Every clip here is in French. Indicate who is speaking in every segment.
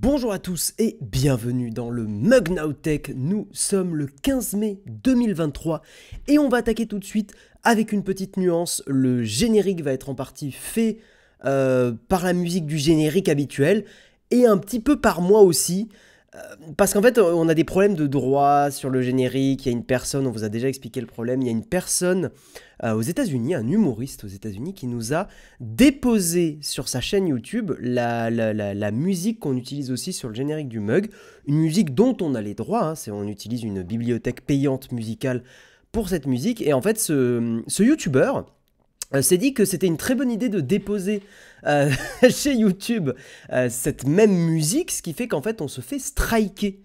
Speaker 1: Bonjour à tous et bienvenue dans le Mug Now Tech. Nous sommes le 15 mai 2023 et on va attaquer tout de suite avec une petite nuance. Le générique va être en partie fait par la musique du générique habituel et un petit peu par moi aussi. Parce qu'en fait, on a des problèmes de droit sur le générique. Il y a une personne, on vous a déjà expliqué le problème, il y a une personne aux États-Unis, un humoriste aux États-Unis, qui nous a déposé sur sa chaîne YouTube la musique qu'on utilise aussi sur le générique du mug. Une musique dont on a les droits, hein, on utilise une bibliothèque payante musicale pour cette musique. Et en fait, ce YouTuber s'est dit que c'était une très bonne idée de déposer chez YouTube cette même musique, ce qui fait qu'en fait on se fait striker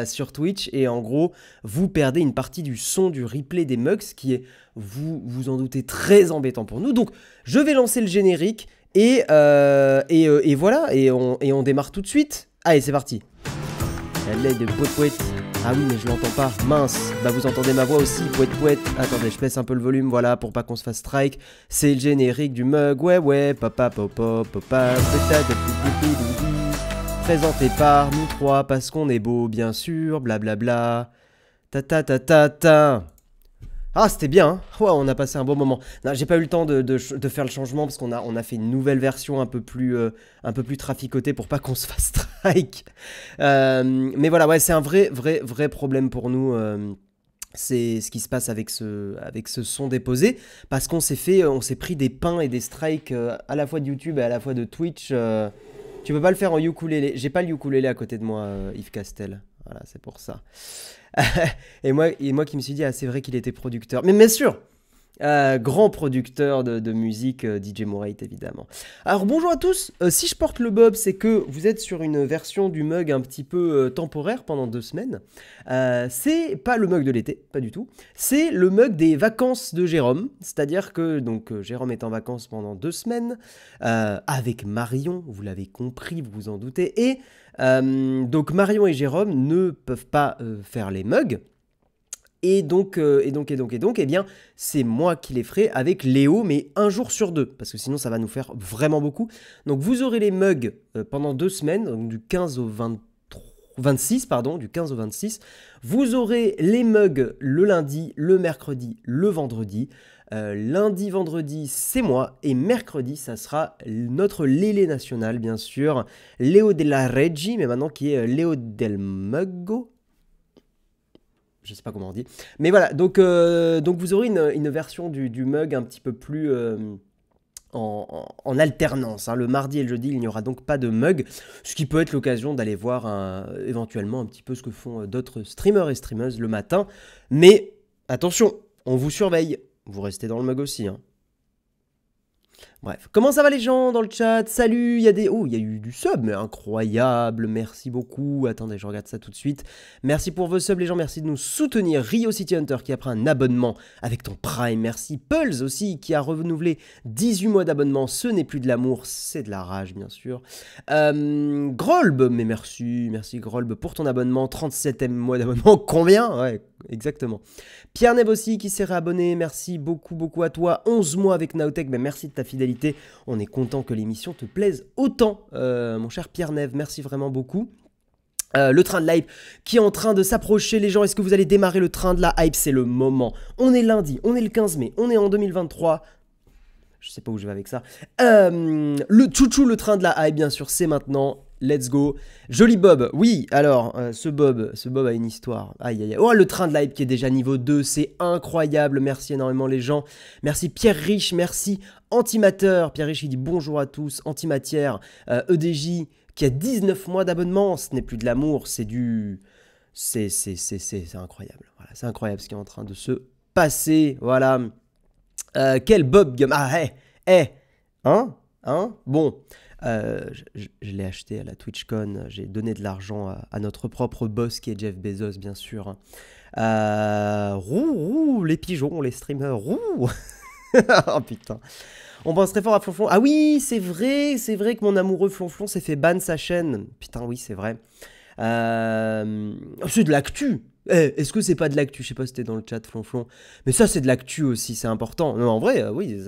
Speaker 1: sur Twitch et en gros vous perdez une partie du son du replay des mugs, ce qui est, vous en doutez, très embêtant pour nous. Donc je vais lancer le générique et voilà, et on démarre tout de suite. Allez, c'est parti. Elle est de pouet. Ah oui, mais je l'entends pas. Mince. Bah vous entendez ma voix aussi, pouet. Attendez, je baisse un peu le volume, voilà, pour pas qu'on se fasse strike. C'est le générique du mug, ouais, papa, présenté par nous trois, parce qu'on est beau, bien sûr, blablabla. Ta. Ah, c'était bien, hein. Ouais, on a passé un bon moment. J'ai pas eu le temps de faire le changement parce qu'on a fait une nouvelle version un peu plus traficotée pour pas qu'on se fasse strike. Mais voilà, ouais, c'est un vrai problème pour nous. C'est ce qui se passe avec ce son déposé, parce qu'on s'est pris des pains et des strikes à la fois de YouTube et à la fois de Twitch. Tu peux pas le faire en ukulélé. J'ai pas le ukulélé à côté de moi, Yves Castel. Voilà, c'est pour ça. et moi qui me suis dit, ah, c'est vrai qu'il était producteur. Mais bien sûr, grand producteur de musique, DJ Morate évidemment. Alors bonjour à tous, si je porte le bob, c'est que vous êtes sur une version du mug un petit peu temporaire pendant 2 semaines. C'est pas le mug de l'été, pas du tout. C'est le mug des vacances de Jérôme. C'est-à-dire que donc Jérôme est en vacances pendant 2 semaines avec Marion, vous l'avez compris, vous vous en doutez. Et donc Marion et Jérôme ne peuvent pas faire les mugs. Et donc, eh bien, c'est moi qui les ferai avec Léo, mais un jour sur 2, parce que sinon ça va nous faire vraiment beaucoup. Donc vous aurez les mugs pendant 2 semaines, donc du 15 au 26, pardon, du 15 au 26. Vous aurez les mugs le lundi, le mercredi, le vendredi. Lundi, vendredi, c'est moi, et mercredi, ça sera notre Lélé national, bien sûr, Léo della Reggi, mais maintenant qui est Léo del Muggo. Je sais pas comment on dit. Mais voilà, donc vous aurez une version du mug un petit peu plus en alternance. Hein. Le mardi et le jeudi, il n'y aura donc pas de mug, ce qui peut être l'occasion d'aller voir éventuellement un petit peu ce que font d'autres streamers et streameuses le matin. Mais attention, on vous surveille. Vous restez dans le mug aussi, hein. Bref, comment ça va les gens dans le chat? Salut, il y a eu du sub, mais incroyable, merci beaucoup. Attendez, je regarde ça tout de suite. Merci pour vos subs les gens, merci de nous soutenir. Rio City Hunter qui a pris un abonnement avec ton Prime, merci. Pulse aussi qui a renouvelé 18 mois d'abonnement, ce n'est plus de l'amour, c'est de la rage bien sûr. Grolb, mais merci Grolb pour ton abonnement, 37e mois d'abonnement, combien? Ouais, exactement. Pierre Nev aussi qui s'est réabonné, merci beaucoup à toi. 11 mois avec Nowtech, mais merci de ta fidélité. On est content que l'émission te plaise autant, mon cher Pierre Nev, merci vraiment beaucoup. Le train de la hype qui est en train de s'approcher, les gens, est-ce que vous allez démarrer le train de la hype? C'est le moment. On est lundi, on est le 15 mai, on est en 2023. Je sais pas où je vais avec ça. Le chouchou, le train de la hype, bien sûr, c'est maintenant. Let's go. Joli Bob. Oui, alors, ce Bob a une histoire. Aïe, aïe, aïe. Oh, le train de la hype qui est déjà niveau 2. C'est incroyable. Merci énormément, les gens. Merci Pierre Riche. Merci Antimateur. Pierre Riche, il dit bonjour à tous. Antimatière. EDJ qui a 19 mois d'abonnement. Ce n'est plus de l'amour. C'est du. C'est incroyable. Voilà, c'est incroyable ce qui est en train de se passer. Voilà. Quel Bob Gum. Ah, Hein Bon. Je l'ai acheté à la TwitchCon, j'ai donné de l'argent à notre propre boss qui est Jeff Bezos bien sûr. Les pigeons, les streamers, oh putain. On pense très fort à Flonflon. Ah oui, c'est vrai que mon amoureux Flonflon s'est fait ban sa chaîne. Putain oui, c'est vrai. C'est de l'actu. Est-ce que c'est pas de l'actu? Je sais pas si t'es dans le chat, Flonflon. Mais ça, c'est de l'actu aussi, c'est important. Non, en vrai, oui,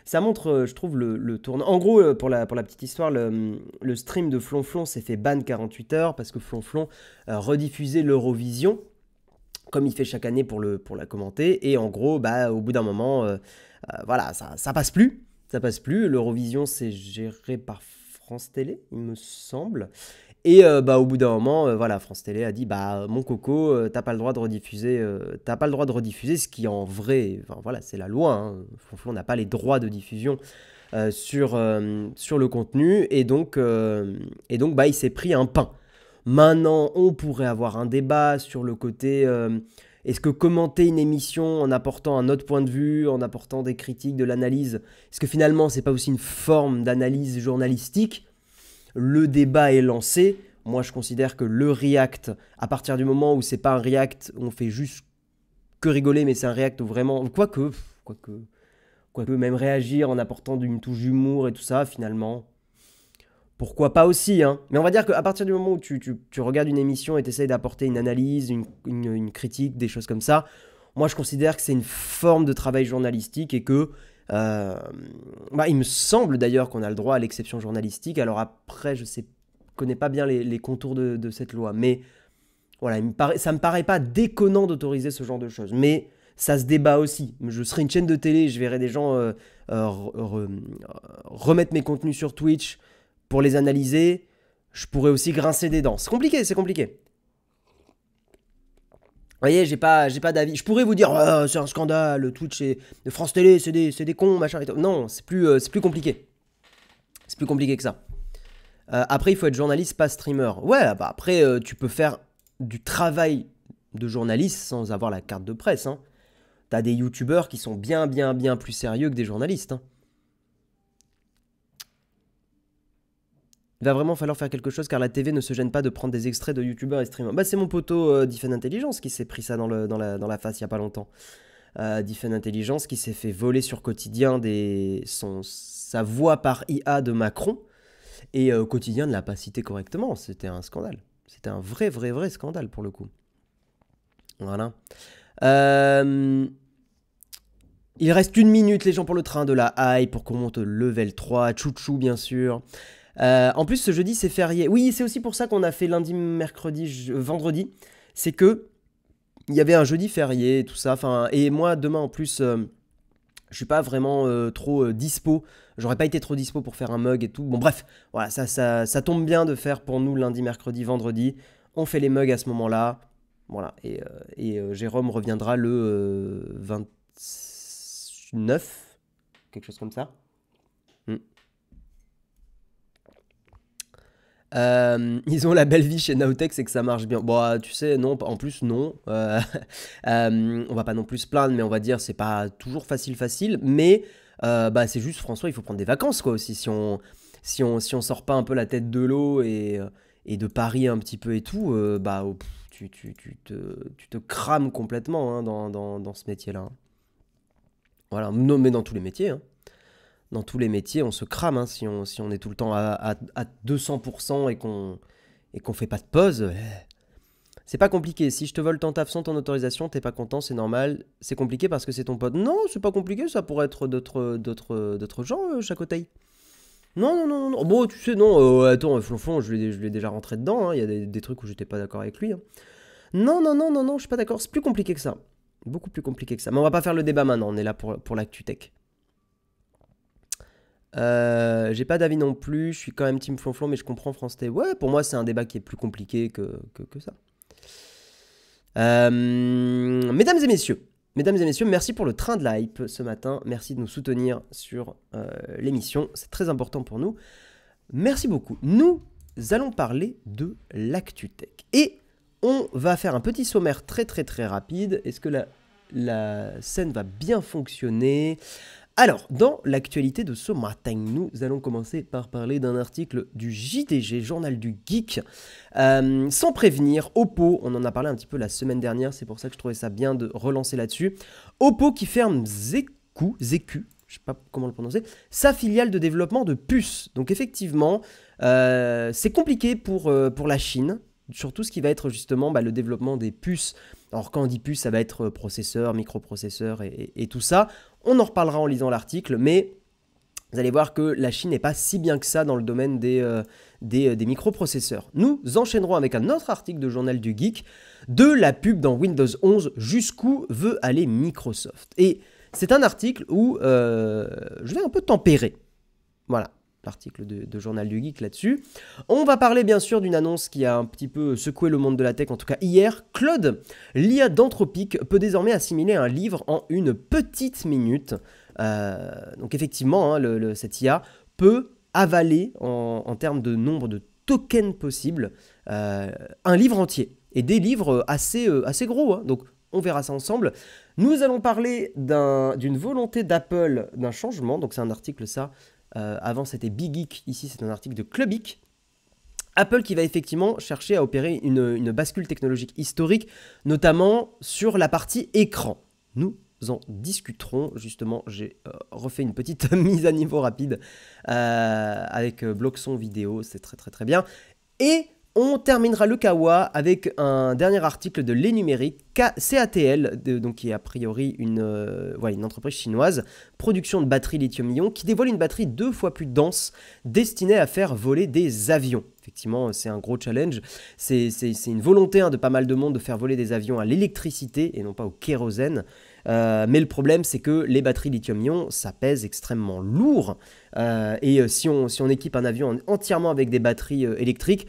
Speaker 1: ça montre, je trouve, le tournant. En gros, pour la petite histoire, le stream de Flonflon s'est fait ban 48 heures parce que Flonflon rediffusait l'Eurovision, comme il fait chaque année pour la commenter. Et en gros, bah, au bout d'un moment, voilà, ça passe plus. Ça passe plus. L'Eurovision, c'est géré par France Télé, il me semble. Et bah, au bout d'un moment, voilà, France Télé a dit bah mon coco, t'as pas le droit de rediffuser, ce qui en vrai, enfin voilà, c'est la loi. Hein. Flonflon n'a pas les droits de diffusion sur le contenu, et donc bah il s'est pris un pain. Maintenant, on pourrait avoir un débat sur le côté est-ce que commenter une émission en apportant un autre point de vue, en apportant des critiques, de l'analyse, est-ce que finalement c'est pas aussi une forme d'analyse journalistique? Le débat est lancé. Moi, je considère que le react, à partir du moment où c'est pas un react, on fait juste que rigoler, mais c'est un react où vraiment, quoique, même réagir en apportant une touche d'humour et tout ça, finalement, pourquoi pas aussi, hein. Mais on va dire qu'à partir du moment où tu regardes une émission et tu essayes d'apporter une analyse, une critique, des choses comme ça, moi, je considère que c'est une forme de travail journalistique et que bah, il me semble d'ailleurs qu'on a le droit à l'exception journalistique. Alors après, je connais pas bien les contours de cette loi, mais voilà, ça me paraît pas déconnant d'autoriser ce genre de choses. Mais ça se débat aussi. Je serai une chaîne de télé, je verrai des gens remettre mes contenus sur Twitch pour les analyser. Je pourrais aussi grincer des dents. C'est compliqué, c'est compliqué. Vous voyez, j'ai pas d'avis. Je pourrais vous dire, oh, c'est un scandale, Twitch et France Télé, c'est des cons, machin et tout. Non, c'est plus compliqué. C'est plus compliqué que ça. Après, il faut être journaliste, pas streamer. Ouais, bah après, tu peux faire du travail de journaliste sans avoir la carte de presse. Hein. T'as des youtubeurs qui sont bien plus sérieux que des journalistes. Hein. Il va vraiment falloir faire quelque chose car la TV ne se gêne pas de prendre des extraits de youtubeurs et streamers. Bah c'est mon poteau Diffen Intelligence qui s'est pris ça dans la face il y a pas longtemps. Diffen Intelligence qui s'est fait voler sur Quotidien sa voix par IA de Macron. Et Quotidien ne l'a pas cité correctement. C'était un scandale. C'était un vrai scandale pour le coup. Voilà. Il reste 1 minute les gens pour le train de la hype pour qu'on monte level 3. Chouchou bien sûr. En plus, ce jeudi, c'est férié. Oui, c'est aussi pour ça qu'on a fait lundi, mercredi, vendredi. C'est que il y avait un jeudi férié et tout ça. Et moi, demain, en plus, je suis pas vraiment trop dispo. J'aurais pas été trop dispo pour faire un mug et tout. Bon, bref, voilà, ça tombe bien de faire pour nous lundi, mercredi, vendredi. On fait les mugs à ce moment-là. Voilà. Et Jérôme reviendra le 29, quelque chose comme ça. Ils ont la belle vie chez Nowtech, c'est que ça marche bien. Bon, tu sais, non, en plus, non. On va pas non plus se plaindre, mais on va dire, c'est pas toujours facile. Mais bah, c'est juste, François, il faut prendre des vacances, quoi, aussi. Si on sort pas un peu la tête de l'eau et de Paris un petit peu et tout, bah, tu te crames complètement hein, dans ce métier-là. Hein. Voilà, non, mais dans tous les métiers, hein. Dans tous les métiers, on se crame hein, si on est tout le temps à 200% et qu'on fait pas de pause. C'est pas compliqué. Si je te vole ton taf sans ton autorisation, t'es pas content, c'est normal. C'est compliqué parce que c'est ton pote. Non, c'est pas compliqué, ça pourrait être d'autres gens, Chacotay. Non. Bon, tu sais, non, attends, Flonflon, je l'ai déjà rentré dedans. Hein. Il y a des trucs où j'étais pas d'accord avec lui. Hein. Non, je suis pas d'accord. C'est plus compliqué que ça. Beaucoup plus compliqué que ça. Mais on va pas faire le débat maintenant. On est là pour l'actu tech. J'ai pas d'avis non plus, je suis quand même team Flonflon, mais je comprends France T. Ouais, pour moi, c'est un débat qui est plus compliqué que ça. Mesdames et messieurs, merci pour le train de la hype ce matin. Merci de nous soutenir sur l'émission, c'est très important pour nous. Merci beaucoup. Nous allons parler de l'actu tech. Et on va faire un petit sommaire très rapide. Est-ce que la scène va bien fonctionner ? Alors, dans l'actualité de ce matin, nous allons commencer par parler d'un article du JDG, Journal du Geek. Sans prévenir, Oppo, on en a parlé un petit peu la semaine dernière, c'est pour ça que je trouvais ça bien de relancer là-dessus. Oppo qui ferme Zeku, je sais pas comment le prononcer, sa filiale de développement de puces. Donc effectivement, c'est compliqué pour la Chine, surtout ce qui va être justement le développement des puces Alors quand on dit puce, ça va être processeur, microprocesseur et tout ça. On en reparlera en lisant l'article, mais vous allez voir que la Chine n'est pas si bien que ça dans le domaine des microprocesseurs. Nous enchaînerons avec un autre article de Journal du Geek, de la pub dans Windows 11, jusqu'où veut aller Microsoft. Et c'est un article où je vais un peu tempérer. Voilà, l'article de Journal du Geek là-dessus. On va parler bien sûr d'une annonce qui a un petit peu secoué le monde de la tech, en tout cas hier. Claude, l'IA d'Anthropic, peut désormais assimiler un livre en une petite minute. Donc effectivement, hein, cette IA peut avaler en termes de nombre de tokens possibles un livre entier. Et des livres assez gros, hein. Donc on verra ça ensemble. Nous allons parler d'une volonté d'Apple d'un changement. Donc c'est un article ça. Avant c'était Big Geek, ici c'est un article de Clubic. Apple qui va effectivement chercher à opérer une bascule technologique historique, notamment sur la partie écran. Nous en discuterons, justement, j'ai refait une petite mise à niveau rapide avec Bloxon vidéo, c'est très très très bien. Et on terminera le Kawa avec un dernier article de Les Numériques, CATL, donc qui est a priori une entreprise chinoise, production de batteries lithium-ion, qui dévoile une batterie 2 fois plus dense, destinée à faire voler des avions. Effectivement, c'est un gros challenge. C'est une volonté de pas mal de monde de faire voler des avions à l'électricité et non pas au kérosène. Mais le problème, c'est que les batteries lithium-ion, ça pèse extrêmement lourd. Et si on équipe un avion entièrement avec des batteries électriques,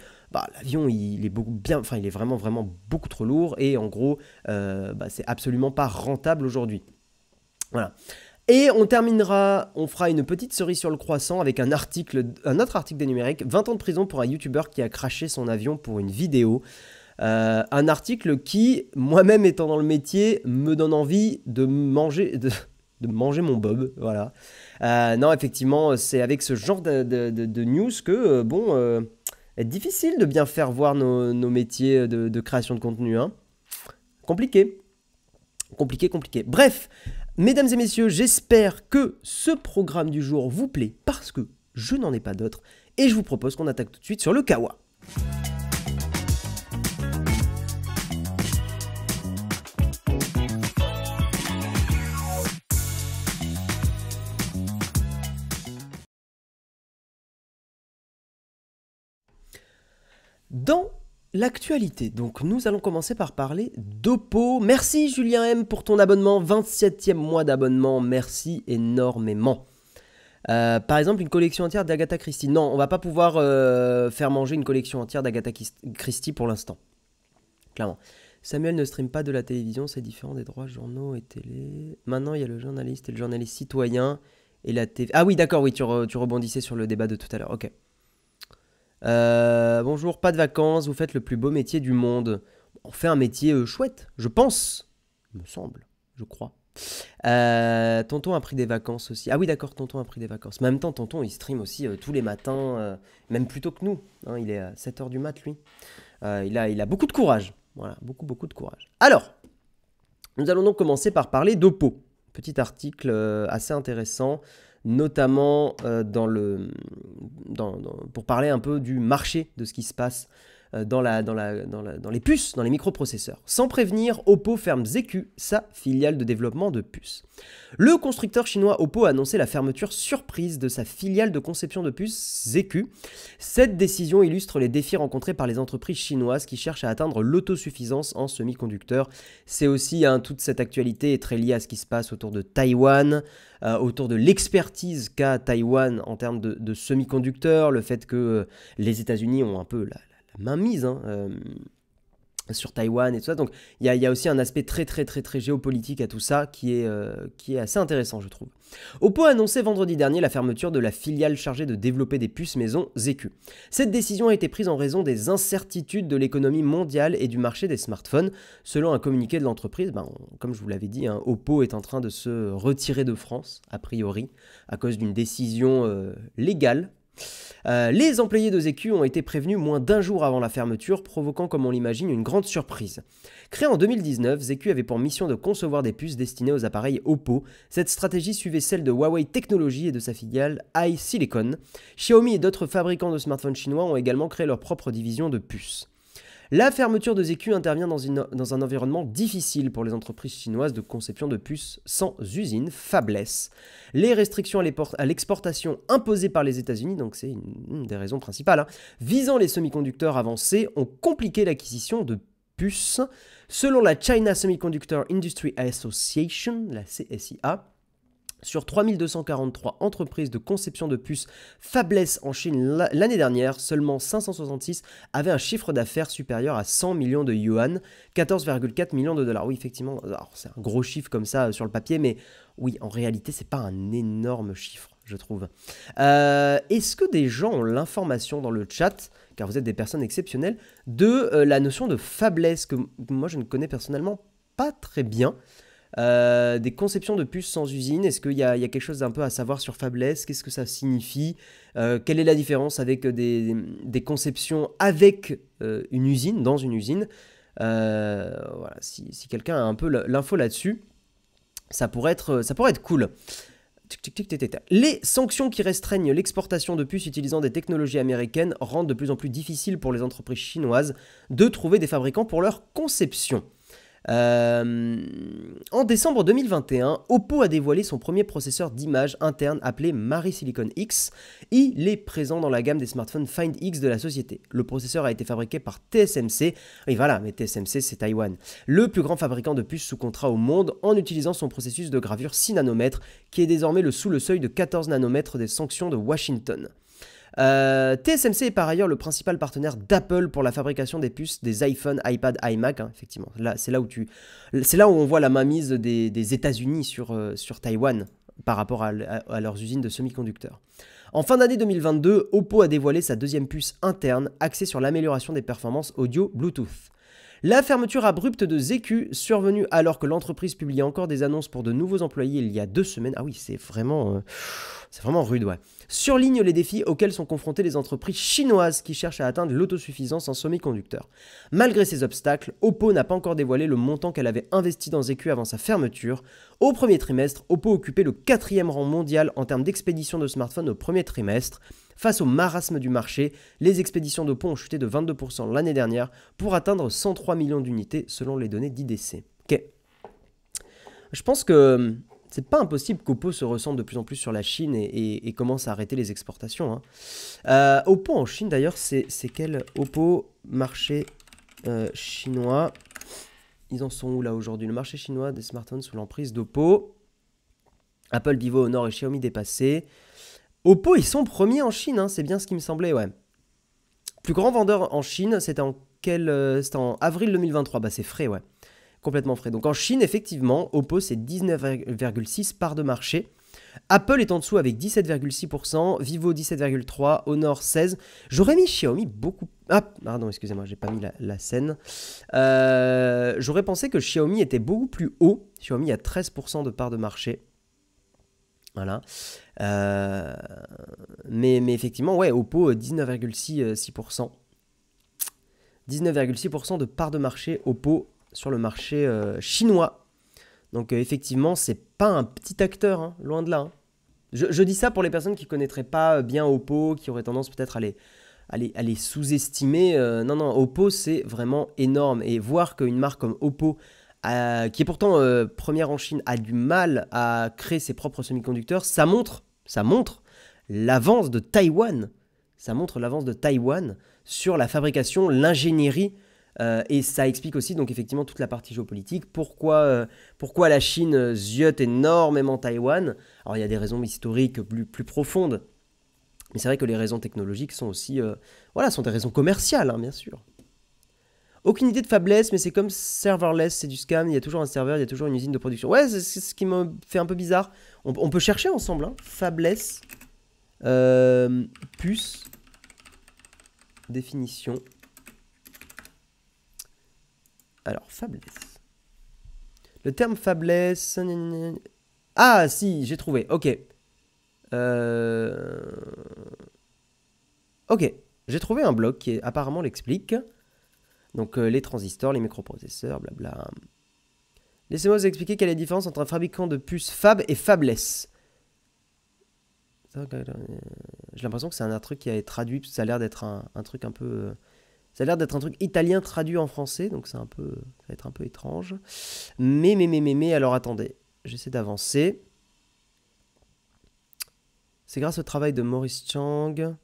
Speaker 1: l'avion il est vraiment beaucoup trop lourd et en gros c'est absolument pas rentable aujourd'hui. Voilà. Et on fera une petite cerise sur le croissant avec un autre article des Numériques, 20 ans de prison pour un YouTuber qui a crashé son avion pour une vidéo. Un article qui, moi-même étant dans le métier, me donne envie de manger mon bob, voilà. Non, effectivement, c'est avec ce genre de news que, est difficile de bien faire voir nos métiers de création de contenu, hein. Compliqué. Bref, mesdames et messieurs, j'espère que ce programme du jour vous plaît parce que je n'en ai pas d'autre et je vous propose qu'on attaque tout de suite sur le Kawa. Dans l'actualité, donc nous allons commencer par parler d'Oppo. Merci Julien M pour ton abonnement, 27e mois d'abonnement, merci énormément. Par exemple, une collection entière d'Agatha Christie. Non, on va pas pouvoir faire manger une collection entière d'Agatha Christie pour l'instant. Clairement. Samuel ne stream pas de la télévision, c'est différent des droits journaux et télé. Maintenant, il y a le journaliste et le journaliste citoyen et la TV. Ah oui, d'accord, oui, tu rebondissais sur le débat de tout à l'heure, ok. Bonjour, pas de vacances, vous faites le plus beau métier du monde. On fait un métier chouette, je pense. Il me semble, je crois. Tonton a pris des vacances aussi. Ah oui, d'accord, Tonton a pris des vacances. Mais en même temps, Tonton, il stream aussi tous les matins, même plus tôt que nous. Hein, il est à 7h du mat, lui. Il a beaucoup de courage. Voilà, beaucoup de courage. Alors, nous allons donc commencer par parler d'Oppo. Petit article assez intéressant, notamment pour parler un peu du marché, de ce qui se passe dans les puces, dans les microprocesseurs. Sans prévenir, Oppo ferme ZQ, sa filiale de développement de puces. Le constructeur chinois Oppo a annoncé la fermeture surprise de sa filiale de conception de puces ZQ. Cette décision illustre les défis rencontrés par les entreprises chinoises qui cherchent à atteindre l'autosuffisance en semi-conducteurs. C'est aussi, toute cette actualité est très liée à ce qui se passe autour de Taïwan, autour de l'expertise qu'a Taïwan en termes de semi-conducteurs, le fait que les États-Unis ont un peu la mainmise sur Taïwan et tout ça. Donc il y a aussi un aspect très géopolitique à tout ça qui est assez intéressant, je trouve. Oppo a annoncé vendredi dernier la fermeture de la filiale chargée de développer des puces maison ZQ. Cette décision a été prise en raison des incertitudes de l'économie mondiale et du marché des smartphones. Selon un communiqué de l'entreprise, comme je vous l'avais dit, Oppo est en train de se retirer de France, a priori, à cause d'une décision légale. Les employés de ZQ ont été prévenus moins d'un jour avant la fermeture, provoquant, comme on l'imagine, une grande surprise. Créé en 2019, ZQ avait pour mission de concevoir des puces destinées aux appareils Oppo. Cette stratégie suivait celle de Huawei Technologies et de sa filiale iSilicon. Xiaomi et d'autres fabricants de smartphones chinois ont également créé leur propre division de puces. La fermeture de Zécu intervient dans un environnement difficile pour les entreprises chinoises de conception de puces sans usine, fabless. Les restrictions à l'exportation imposées par les États-Unis, donc c'est une des raisons principales, hein, visant les semi-conducteurs avancés, ont compliqué l'acquisition de puces. Selon la China Semiconductor Industry Association, la CSIA, sur 3243 entreprises de conception de puces fabless en Chine l'année dernière, seulement 566 avaient un chiffre d'affaires supérieur à 100 millions de yuan, 14,4 millions de dollars. Oui, effectivement, c'est un gros chiffre comme ça sur le papier, mais oui, en réalité, c'est pas un énorme chiffre, je trouve. Est-ce que des gens ont l'information dans le chat, car vous êtes des personnes exceptionnelles, de la notion de fabless, que moi je ne connais personnellement pas très bien? Des conceptions de puces sans usine, est-ce qu'il y a quelque chose d'un peu à savoir sur fabless? Qu'est-ce que ça signifie? Quelle est la différence avec des conceptions avec une usine, dans une usine? Voilà, si quelqu'un a un peu l'info là-dessus, ça pourrait être cool. Les sanctions qui restreignent l'exportation de puces utilisant des technologies américaines rendent de plus en plus difficile pour les entreprises chinoises de trouver des fabricants pour leur conception. En décembre 2021, Oppo a dévoilé son premier processeur d'image interne appelé Mari Silicon X. Il est présent dans la gamme des smartphones Find X de la société. Le processeur a été fabriqué par TSMC. Oui voilà, mais TSMC c'est Taïwan. Le plus grand fabricant de puces sous contrat au monde en utilisant son processus de gravure 6 nanomètres qui est désormais sous le seuil de 14 nanomètres des sanctions de Washington. TSMC est par ailleurs le principal partenaire d'Apple pour la fabrication des puces des iPhone, iPad, iMac, hein, effectivement. Là, c'est là où on voit la mainmise des États-Unis sur Taïwan par rapport à leurs usines de semi-conducteurs. En fin d'année 2022, Oppo a dévoilé sa deuxième puce interne axée sur l'amélioration des performances audio Bluetooth. La fermeture abrupte de Zécu, survenue alors que l'entreprise publiait encore des annonces pour de nouveaux employés il y a 2 semaines. Ah oui, c'est vraiment rude, ouais. Surligne les défis auxquels sont confrontées les entreprises chinoises qui cherchent à atteindre l'autosuffisance en semi-conducteurs. Malgré ces obstacles, Oppo n'a pas encore dévoilé le montant qu'elle avait investi dans Zécu avant sa fermeture. Au premier trimestre, Oppo occupait le 4e rang mondial en termes d'expédition de smartphones au premier trimestre. Face au marasme du marché, les expéditions d'Oppo ont chuté de 22% l'année dernière pour atteindre 103 millions d'unités selon les données d'IDC. Ok. Je pense que c'est pas impossible qu'Oppo se ressente de plus en plus sur la Chine et commence à arrêter les exportations. Hein. Oppo en Chine d'ailleurs, c'est quel Oppo marché chinois? Ils en sont où là aujourd'hui? Le marché chinois des smartphones sous l'emprise d'Oppo. Apple, Vivo, Honor et Xiaomi dépassés. Oppo, ils sont premiers en Chine, hein, c'est bien ce qui me semblait, ouais. Plus grand vendeur en Chine, c'était en avril 2023, bah c'est frais, ouais. Complètement frais. Donc en Chine, effectivement, Oppo, c'est 19,6 parts de marché. Apple est en dessous avec 17,6%, Vivo 17,3%, Honor 16%. J'aurais mis Xiaomi beaucoup... Ah, pardon, excusez-moi, j'ai pas mis la scène. J'aurais pensé que Xiaomi était beaucoup plus haut. Xiaomi a 13% de parts de marché. Voilà. Mais effectivement, ouais, Oppo, 19,6%. 19,6% de part de marché Oppo sur le marché chinois. Donc effectivement, c'est pas un petit acteur, hein, loin de là. Hein. Je dis ça pour les personnes qui ne connaîtraient pas bien Oppo, qui auraient tendance peut-être à les sous-estimer. Non, Oppo, c'est vraiment énorme. Et voir qu'une marque comme Oppo, qui est pourtant première en Chine, a du mal à créer ses propres semi-conducteurs, ça montre l'avance de Taïwan. Ça montre l'avance de Taïwan sur la fabrication, l'ingénierie, et ça explique aussi donc effectivement toute la partie géopolitique. Pourquoi la Chine ziote énormément Taïwan? Alors il y a des raisons historiques plus profondes, mais c'est vrai que les raisons technologiques sont aussi, sont des raisons commerciales, hein, bien sûr. Aucune idée de fabless, mais c'est comme serverless, c'est du scam, il y a toujours un serveur, il y a toujours une usine de production. Ouais, c'est ce qui me fait un peu bizarre. On peut chercher ensemble, hein. Fabless, puce, définition. Alors, fabless. Le terme fabless... Ah, si, j'ai trouvé, ok. Ok, j'ai trouvé un blog qui apparemment l'explique. Donc les transistors, les microprocesseurs, blabla. Laissez-moi vous expliquer quelle est la différence entre un fabricant de puces fab et fabless. J'ai l'impression que c'est un truc qui a été traduit, ça a l'air d'être un truc un peu Ça a l'air d'être un truc italien traduit en français, donc c'est un peu, ça va être un peu étrange. Alors attendez, j'essaie d'avancer. C'est grâce au travail de Maurice Chang.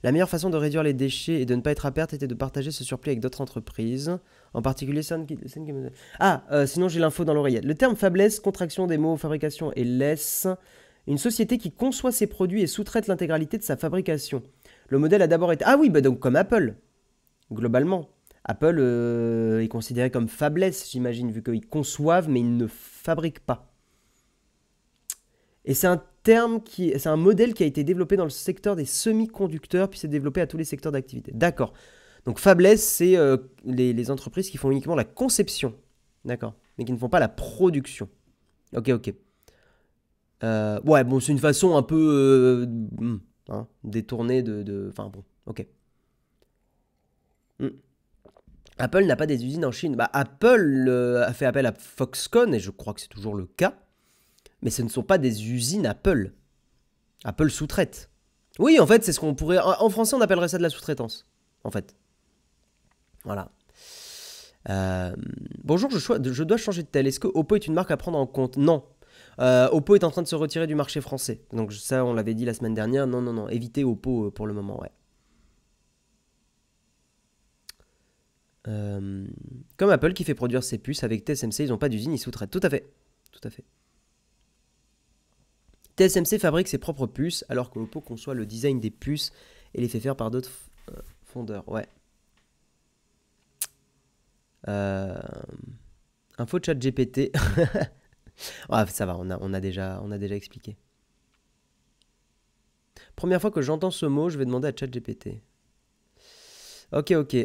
Speaker 1: La meilleure façon de réduire les déchets et de ne pas être à perte était de partager ce surplus avec d'autres entreprises, en particulier sinon j'ai l'info dans l'oreillette. Le terme faiblesse, contraction des mots fabrication et laisse, une société qui conçoit ses produits et sous-traite l'intégralité de sa fabrication. Le modèle a d'abord été... Ah oui, bah donc comme Apple, globalement. Apple est considéré comme faiblesse, j'imagine, vu qu'ils conçoivent mais ils ne fabriquent pas. Et c'est un modèle qui a été développé dans le secteur des semi-conducteurs, puis s'est développé à tous les secteurs d'activité. D'accord. Donc faiblesse, c'est les entreprises qui font uniquement la conception. D'accord. Mais qui ne font pas la production. Ok, ok. Ouais, bon, c'est une façon un peu détournée de... Enfin bon, ok. Apple n'a pas des usines en Chine. Bah, Apple a fait appel à Foxconn, et je crois que c'est toujours le cas. Mais ce ne sont pas des usines Apple. Apple sous-traite. Oui, en fait, c'est ce qu'on pourrait... En français, on appellerait ça de la sous-traitance. En fait. Voilà. Bonjour, je dois changer de tel. Est-ce que Oppo est une marque à prendre en compte? Non. Oppo est en train de se retirer du marché français. Donc ça, on l'avait dit la semaine dernière. Non, non, non. Évitez Oppo pour le moment, ouais. Comme Apple qui fait produire ses puces avec TSMC, ils n'ont pas d'usine, ils sous-traitent. Tout à fait. Tout à fait. TSMC fabrique ses propres puces, alors que Oppo conçoit le design des puces et les fait faire par d'autres fondeurs. Ouais. Info chat GPT. Ouais, ça va, on a déjà expliqué. Première fois que j'entends ce mot, je vais demander à chat GPT. Ok, ok.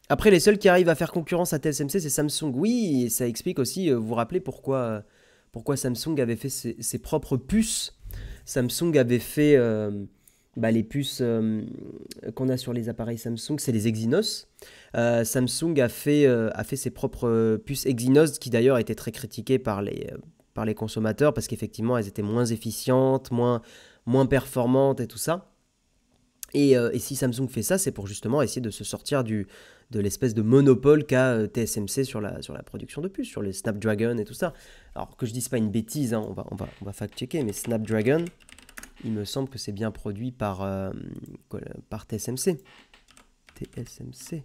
Speaker 1: Après, les seuls qui arrivent à faire concurrence à TSMC, c'est Samsung. Oui, et ça explique aussi, vous vous rappelez pourquoi Samsung avait fait ses propres puces. Samsung avait fait les puces qu'on a sur les appareils Samsung, c'est les Exynos. Samsung a fait ses propres puces Exynos, qui d'ailleurs étaient très critiquées par les consommateurs, parce qu'effectivement, elles étaient moins efficientes, moins performantes et tout ça. Et si Samsung fait ça, c'est pour justement essayer de se sortir de l'espèce de monopole qu'a TSMC sur la production de puces, sur les Snapdragon et tout ça. Alors que je dise pas une bêtise, hein, on va fact-checker, mais Snapdragon, il me semble que c'est bien produit par TSMC. TSMC.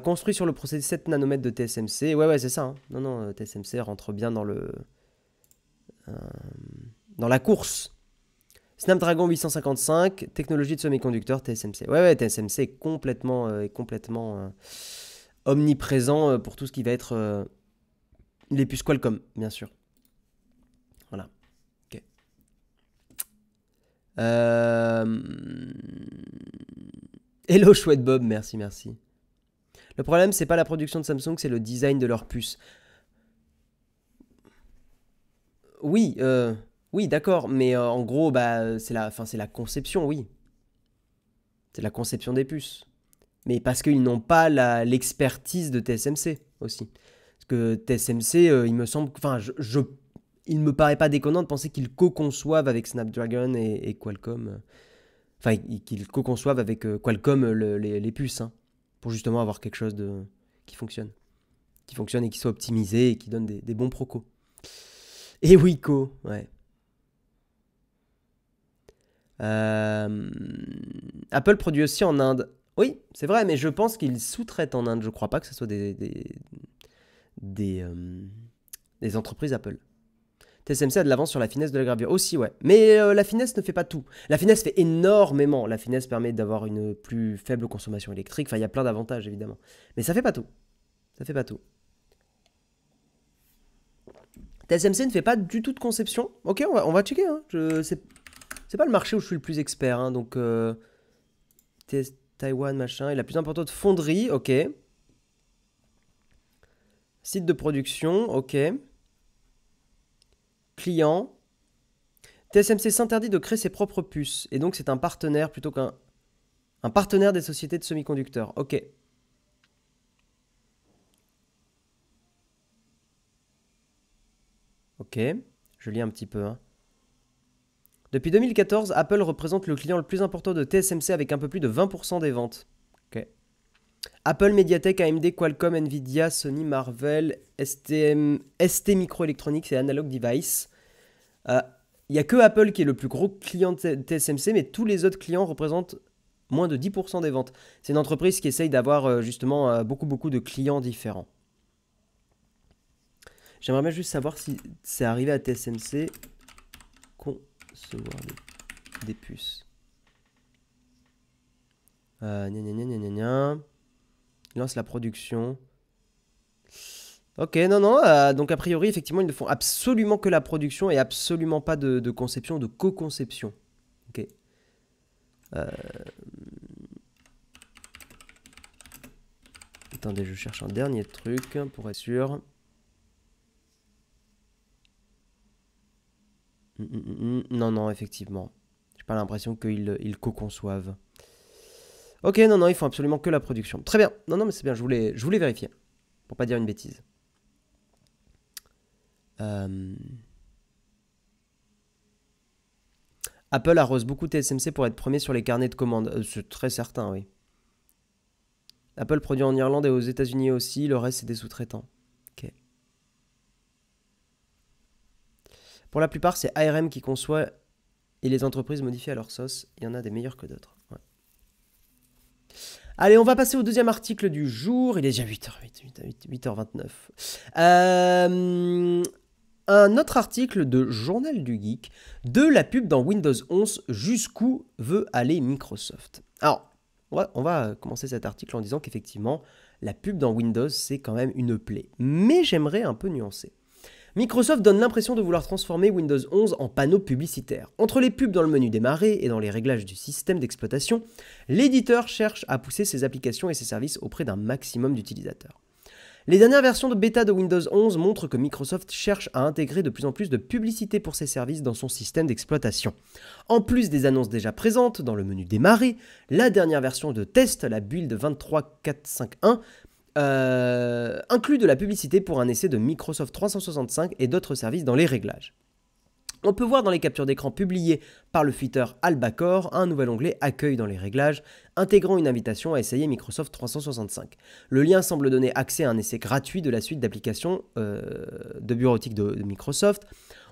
Speaker 1: Construit sur le procédé 7 nanomètres de TSMC. Ouais, c'est ça. Hein. Non, TSMC rentre bien dans la course. Snapdragon 855, technologie de semi-conducteur TSMC. Ouais, TSMC est complètement omniprésent pour tout ce qui va être les puces Qualcomm, bien sûr. Voilà. Ok. Hello chouette Bob, merci. Le problème, c'est pas la production de Samsung, c'est le design de leurs puces. Oui, d'accord, mais en gros, c'est la conception, oui. C'est la conception des puces. Mais parce qu'ils n'ont pas l'expertise de TSMC aussi. Parce que TSMC, il me semble, il me paraît pas déconnant de penser qu'ils co-conçoivent avec Snapdragon et Qualcomm. Enfin, qu'ils co-conçoivent avec Qualcomm les puces, hein, pour justement avoir quelque chose qui fonctionne. Qui fonctionne et qui soit optimisé et qui donne des bons procos. Et Wiko, ouais. Apple produit aussi en Inde. Oui, c'est vrai, mais je pense qu'ils sous-traitent en Inde. Je crois pas que ce soit des entreprises Apple. TSMC a de l'avance sur la finesse de la gravure. Aussi, ouais. Mais la finesse ne fait pas tout. La finesse fait énormément. La finesse permet d'avoir une plus faible consommation électrique. Enfin, il y a plein d'avantages, évidemment. Mais ça fait pas tout. Ça fait pas tout. TSMC ne fait pas du tout de conception. Ok, on va checker. Hein. C'est pas le marché où je suis le plus expert. Hein, donc, Taïwan, machin. Et la plus importante fonderie, ok. Site de production, ok. Client. TSMC s'interdit de créer ses propres puces. Et donc, c'est un partenaire plutôt qu'un partenaire des sociétés de semi-conducteurs. Ok. Ok. Je lis un petit peu. Hein. Depuis 2014, Apple représente le client le plus important de TSMC avec un peu plus de 20% des ventes. Ok. Apple, Mediatek, AMD, Qualcomm, Nvidia, Sony, Marvell, ST Microelectronics et Analog Device. Il n'y a que Apple qui est le plus gros client de TSMC, mais tous les autres clients représentent moins de 10% des ventes. C'est une entreprise qui essaye d'avoir justement beaucoup de clients différents. J'aimerais bien juste savoir si c'est arrivé à TSMC concevoir des puces. Il lance la production. Ok, non, donc a priori, effectivement, ils ne font absolument que la production et absolument pas de conception, de co-conception. Ok. Attendez, je cherche un dernier truc pour être sûr. Non, effectivement. J'ai pas l'impression qu'ils co-conçoivent. Ok, non, ils font absolument que la production. Très bien. Non, mais c'est bien, je voulais vérifier. Pour pas dire une bêtise. Apple arrose beaucoup TSMC pour être premier sur les carnets de commandes. C'est très certain, oui. Apple produit en Irlande et aux États-Unis aussi. Le reste, c'est des sous-traitants. Ok. Pour la plupart, c'est ARM qui conçoit et les entreprises modifient à leur sauce. Il y en a des meilleurs que d'autres. Ouais. Allez, on va passer au deuxième article du jour. Il est déjà 8h29. Un autre article de Journal du Geek. De la pub dans Windows 11, jusqu'où veut aller Microsoft? Alors, on va commencer cet article en disant qu'effectivement, la pub dans Windows, c'est quand même une plaie. Mais j'aimerais un peu nuancer. Microsoft donne l'impression de vouloir transformer Windows 11 en panneau publicitaire. Entre les pubs dans le menu démarrer et dans les réglages du système d'exploitation, l'éditeur cherche à pousser ses applications et ses services auprès d'un maximum d'utilisateurs. Les dernières versions de bêta de Windows 11 montrent que Microsoft cherche à intégrer de plus en plus de publicité pour ses services dans son système d'exploitation. En plus des annonces déjà présentes dans le menu démarrer, la dernière version de test, la build 23.451, inclut de la publicité pour un essai de Microsoft 365 et d'autres services dans les réglages. On peut voir dans les captures d'écran publiées par le tweeter Albacore un nouvel onglet Accueil dans les réglages, intégrant une invitation à essayer Microsoft 365. Le lien semble donner accès à un essai gratuit de la suite d'applications de bureautique de Microsoft.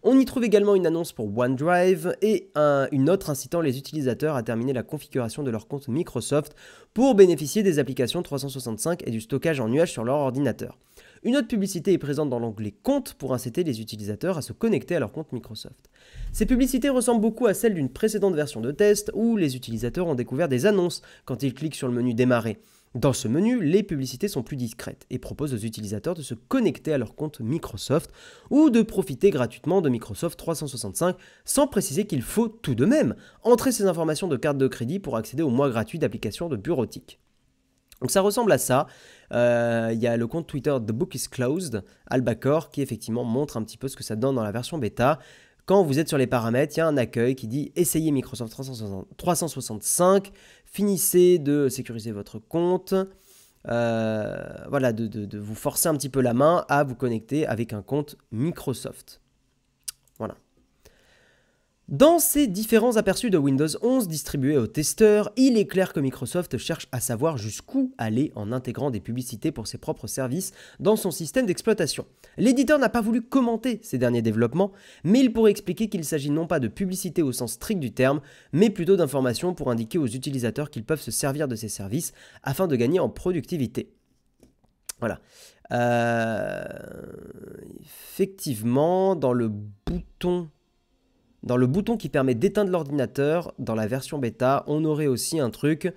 Speaker 1: On y trouve également une annonce pour OneDrive et une autre incitant les utilisateurs à terminer la configuration de leur compte Microsoft pour bénéficier des applications 365 et du stockage en nuage sur leur ordinateur. Une autre publicité est présente dans l'onglet Compte pour inciter les utilisateurs à se connecter à leur compte Microsoft. Ces publicités ressemblent beaucoup à celles d'une précédente version de test où les utilisateurs ont découvert des annonces quand ils cliquent sur le menu Démarrer. Dans ce menu, les publicités sont plus discrètes et proposent aux utilisateurs de se connecter à leur compte Microsoft ou de profiter gratuitement de Microsoft 365 sans préciser qu'il faut tout de même entrer ses informations de carte de crédit pour accéder au mois gratuit d'applications de bureautique. Donc ça ressemble à ça. Il y a le compte Twitter The Book is Closed, Albacore, qui effectivement montre un petit peu ce que ça donne dans la version bêta. Quand vous êtes sur les paramètres, il y a un accueil qui dit « Essayez Microsoft 365, finissez de sécuriser votre compte. » Voilà, de vous forcer un petit peu la main à vous connecter avec un compte Microsoft. Voilà. Dans ces différents aperçus de Windows 11 distribués aux testeurs, il est clair que Microsoft cherche à savoir jusqu'où aller en intégrant des publicités pour ses propres services dans son système d'exploitation. L'éditeur n'a pas voulu commenter ces derniers développements, mais il pourrait expliquer qu'il s'agit non pas de publicité au sens strict du terme, mais plutôt d'informations pour indiquer aux utilisateurs qu'ils peuvent se servir de ces services afin de gagner en productivité. Voilà. Effectivement, dans le bouton qui permet d'éteindre l'ordinateur, dans la version bêta, on aurait aussi un truc,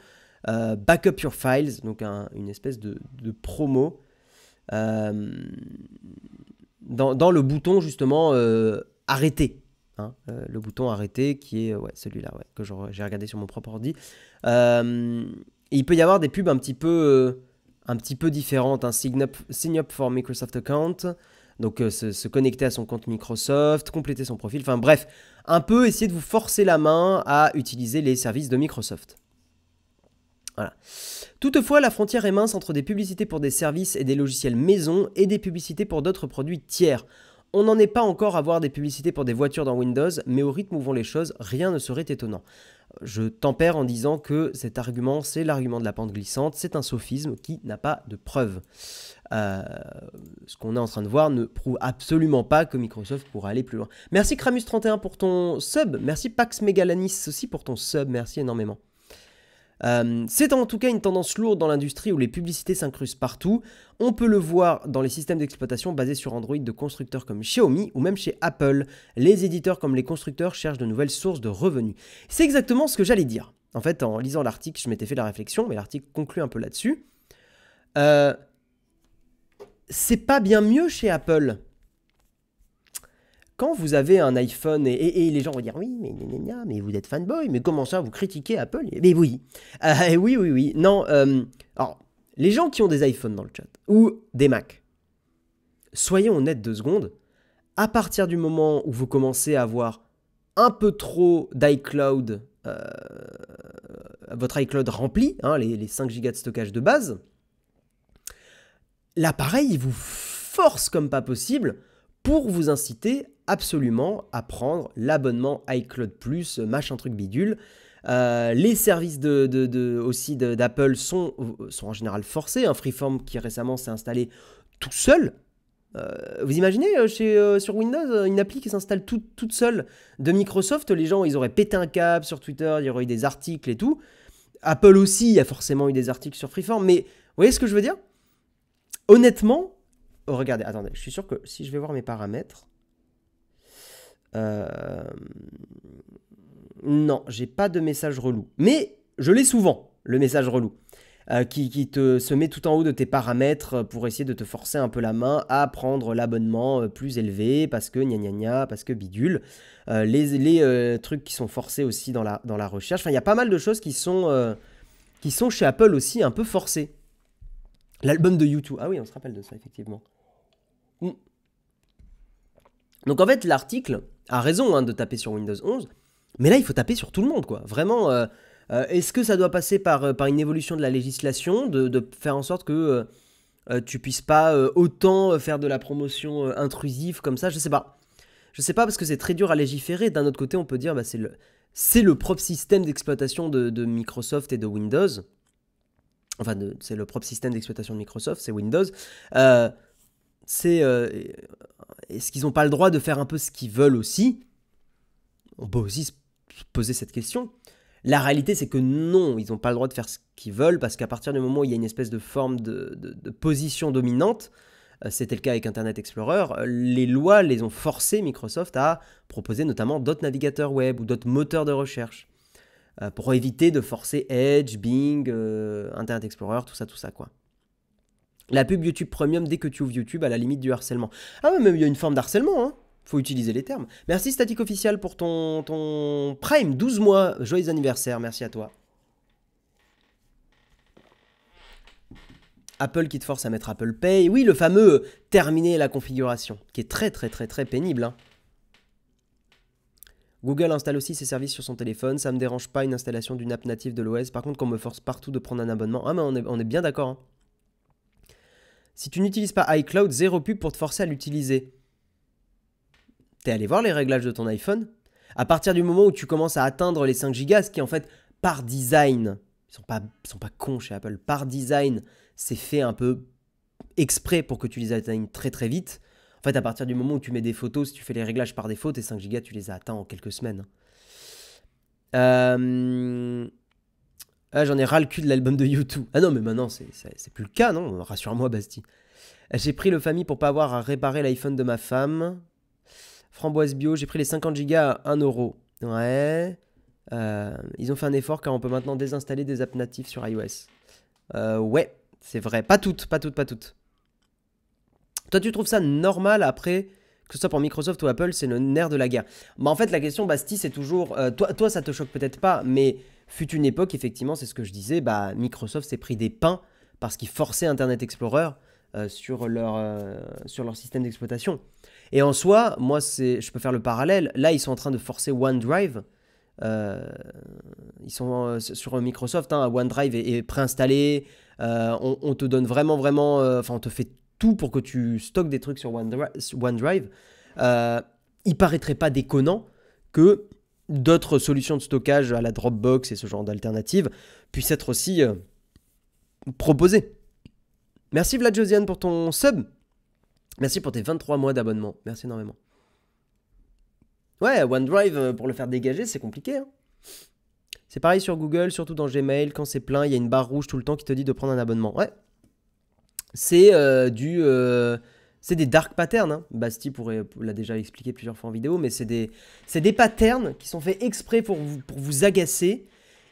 Speaker 1: Backup Your Files, donc une espèce de promo, dans le bouton justement arrêter. Hein, le bouton arrêter qui est celui-là que j'ai regardé sur mon propre ordi. Il peut y avoir des pubs un petit peu différentes. Hein, sign up for Microsoft Account. Donc se connecter à son compte Microsoft, compléter son profil, enfin bref, un peu essayer de vous forcer la main à utiliser les services de Microsoft. Voilà. Toutefois, la frontière est mince entre des publicités pour des services et des logiciels maison et des publicités pour d'autres produits tiers. On n'en est pas encore à voir des publicités pour des voitures dans Windows, mais au rythme où vont les choses, rien ne serait étonnant. Je tempère en disant que cet argument, c'est l'argument de la pente glissante, c'est un sophisme qui n'a pas de preuve. Ce qu'on est en train de voir ne prouve absolument pas que Microsoft pourra aller plus loin. Merci Kramus31 pour ton sub, merci Pax Megalanis aussi pour ton sub, merci énormément. C'est en tout cas une tendance lourde dans l'industrie où les publicités s'incrustent partout. On peut le voir dans les systèmes d'exploitation basés sur Android de constructeurs comme Xiaomi ou même chez Apple. Les éditeurs comme les constructeurs cherchent de nouvelles sources de revenus. C'est exactement ce que j'allais dire. En fait, en lisant l'article, je m'étais fait la réflexion, mais l'article conclut un peu là-dessus. C'est pas bien mieux chez Apple. Quand vous avez un iPhone et les gens vont dire oui, mais vous êtes fanboy, mais comment ça, vous critiquez Apple? Mais oui. Oui. Non, alors, les gens qui ont des iPhones dans le chat, ou des Mac, soyons honnêtes 2 secondes, à partir du moment où vous commencez à avoir un peu trop d'iCloud, votre iCloud rempli, hein, les 5 Go de stockage de base, l'appareil, il vous force comme pas possible pour vous inciter absolument à prendre l'abonnement iCloud Plus, machin truc bidule. Les services aussi d'Apple sont en général forcés. Un Freeform qui récemment s'est installé tout seul. Vous imaginez sur Windows une appli qui s'installe toute seule de Microsoft, les gens ils auraient pété un câble sur Twitter, il y aurait eu des articles et tout. Apple aussi, il y a forcément eu des articles sur Freeform, mais vous voyez ce que je veux dire? Honnêtement, regardez, attendez, je suis sûr que si je vais voir mes paramètres, non, j'ai pas de message relou. Mais je l'ai souvent, le message relou, qui se met tout en haut de tes paramètres pour essayer de te forcer un peu la main à prendre l'abonnement plus élevé, parce que parce que bidule. Les trucs qui sont forcés aussi dans la recherche. Enfin, il y a pas mal de choses qui sont chez Apple aussi un peu forcées. L'album de YouTube. Ah oui, on se rappelle de ça, effectivement. Donc en fait, l'article a raison hein, de taper sur Windows 11, mais là, il faut taper sur tout le monde, quoi. Vraiment, est-ce que ça doit passer par une évolution de la législation, de faire en sorte que tu puisses pas autant faire de la promotion intrusive comme ça? Je sais pas. Je sais pas parce que c'est très dur à légiférer. D'un autre côté, on peut dire bah, c'est le propre système d'exploitation de Microsoft et de Windows. Enfin, c'est le propre système d'exploitation de Microsoft, c'est Windows. Est-ce qu'ils n'ont pas le droit de faire un peu ce qu'ils veulent aussi? On peut aussi se poser cette question. La réalité, c'est que non, ils n'ont pas le droit de faire ce qu'ils veulent, parce qu'à partir du moment où il y a une espèce de forme de position dominante, c'était le cas avec Internet Explorer, les lois les ont forcés, Microsoft, à proposer notamment d'autres navigateurs web ou d'autres moteurs de recherche, pour éviter de forcer Edge, Bing, Internet Explorer, tout ça, quoi. La pub YouTube Premium, dès que tu ouvres YouTube, à la limite du harcèlement. Ah ouais, mais il y a une forme d'harcèlement, hein. Faut utiliser les termes. Merci Static Official pour ton Prime, 12 mois. Joyeux anniversaire, merci à toi. Apple qui te force à mettre Apple Pay. Oui, le fameux terminer la configuration, qui est très pénible. Hein. Google installe aussi ses services sur son téléphone. Ça me dérange pas une installation d'une app native de l'OS. Par contre, qu'on me force partout de prendre un abonnement. Ah, mais on est bien d'accord. Hein. Si tu n'utilises pas iCloud, 0 pub pour te forcer à l'utiliser. T'es allé voir les réglages de ton iPhone? À partir du moment où tu commences à atteindre les 5 Go, ce qui en fait, par design, ils sont pas cons chez Apple, par design, c'est fait un peu exprès pour que tu les atteignes très vite. En fait, à partir du moment où tu mets des photos, si tu fais les réglages par défaut, tes 5 Go, tu les as atteints en quelques semaines. Ah, j'en ai ras le cul de l'album de YouTube. Ah non, mais maintenant, c'est plus le cas, non? Rassure-moi, Basti. J'ai pris le Famille pour pas avoir à réparer l'iPhone de ma femme. Framboise bio, j'ai pris les 50 Go à 1 €. Ouais. Ils ont fait un effort car on peut maintenant désinstaller des apps natives sur iOS. Ouais, c'est vrai. Pas toutes. Toi, tu trouves ça normal après, que ce soit pour Microsoft ou Apple, c'est le nerf de la guerre? Bah, en fait, la question, Basti, c'est toujours... toi, ça te choque peut-être pas, mais fut une époque, effectivement, c'est ce que je disais, bah, Microsoft s'est pris des pains parce qu'ils forçaient Internet Explorer sur leur système d'exploitation. Et en soi, moi, je peux faire le parallèle. Là, ils sont en train de forcer OneDrive. Ils sont sur Microsoft. Hein, OneDrive est préinstallé. On te donne vraiment... Enfin, on te fait tout pour que tu stockes des trucs sur OneDrive. il paraîtrait pas déconnant que d'autres solutions de stockage à la Dropbox et ce genre d'alternatives puissent être aussi proposées. Merci Vlad Josiane pour ton sub. Merci pour tes 23 mois d'abonnement. Merci énormément. Ouais, OneDrive, pour le faire dégager, c'est compliqué. Hein. C'est pareil sur Google, surtout dans Gmail. Quand c'est plein, il y a une barre rouge tout le temps qui te dit de prendre un abonnement. Ouais. C'est c'est des dark patterns. Hein. Basti l'a déjà expliqué plusieurs fois en vidéo, mais c'est des patterns qui sont faits exprès pour vous agacer.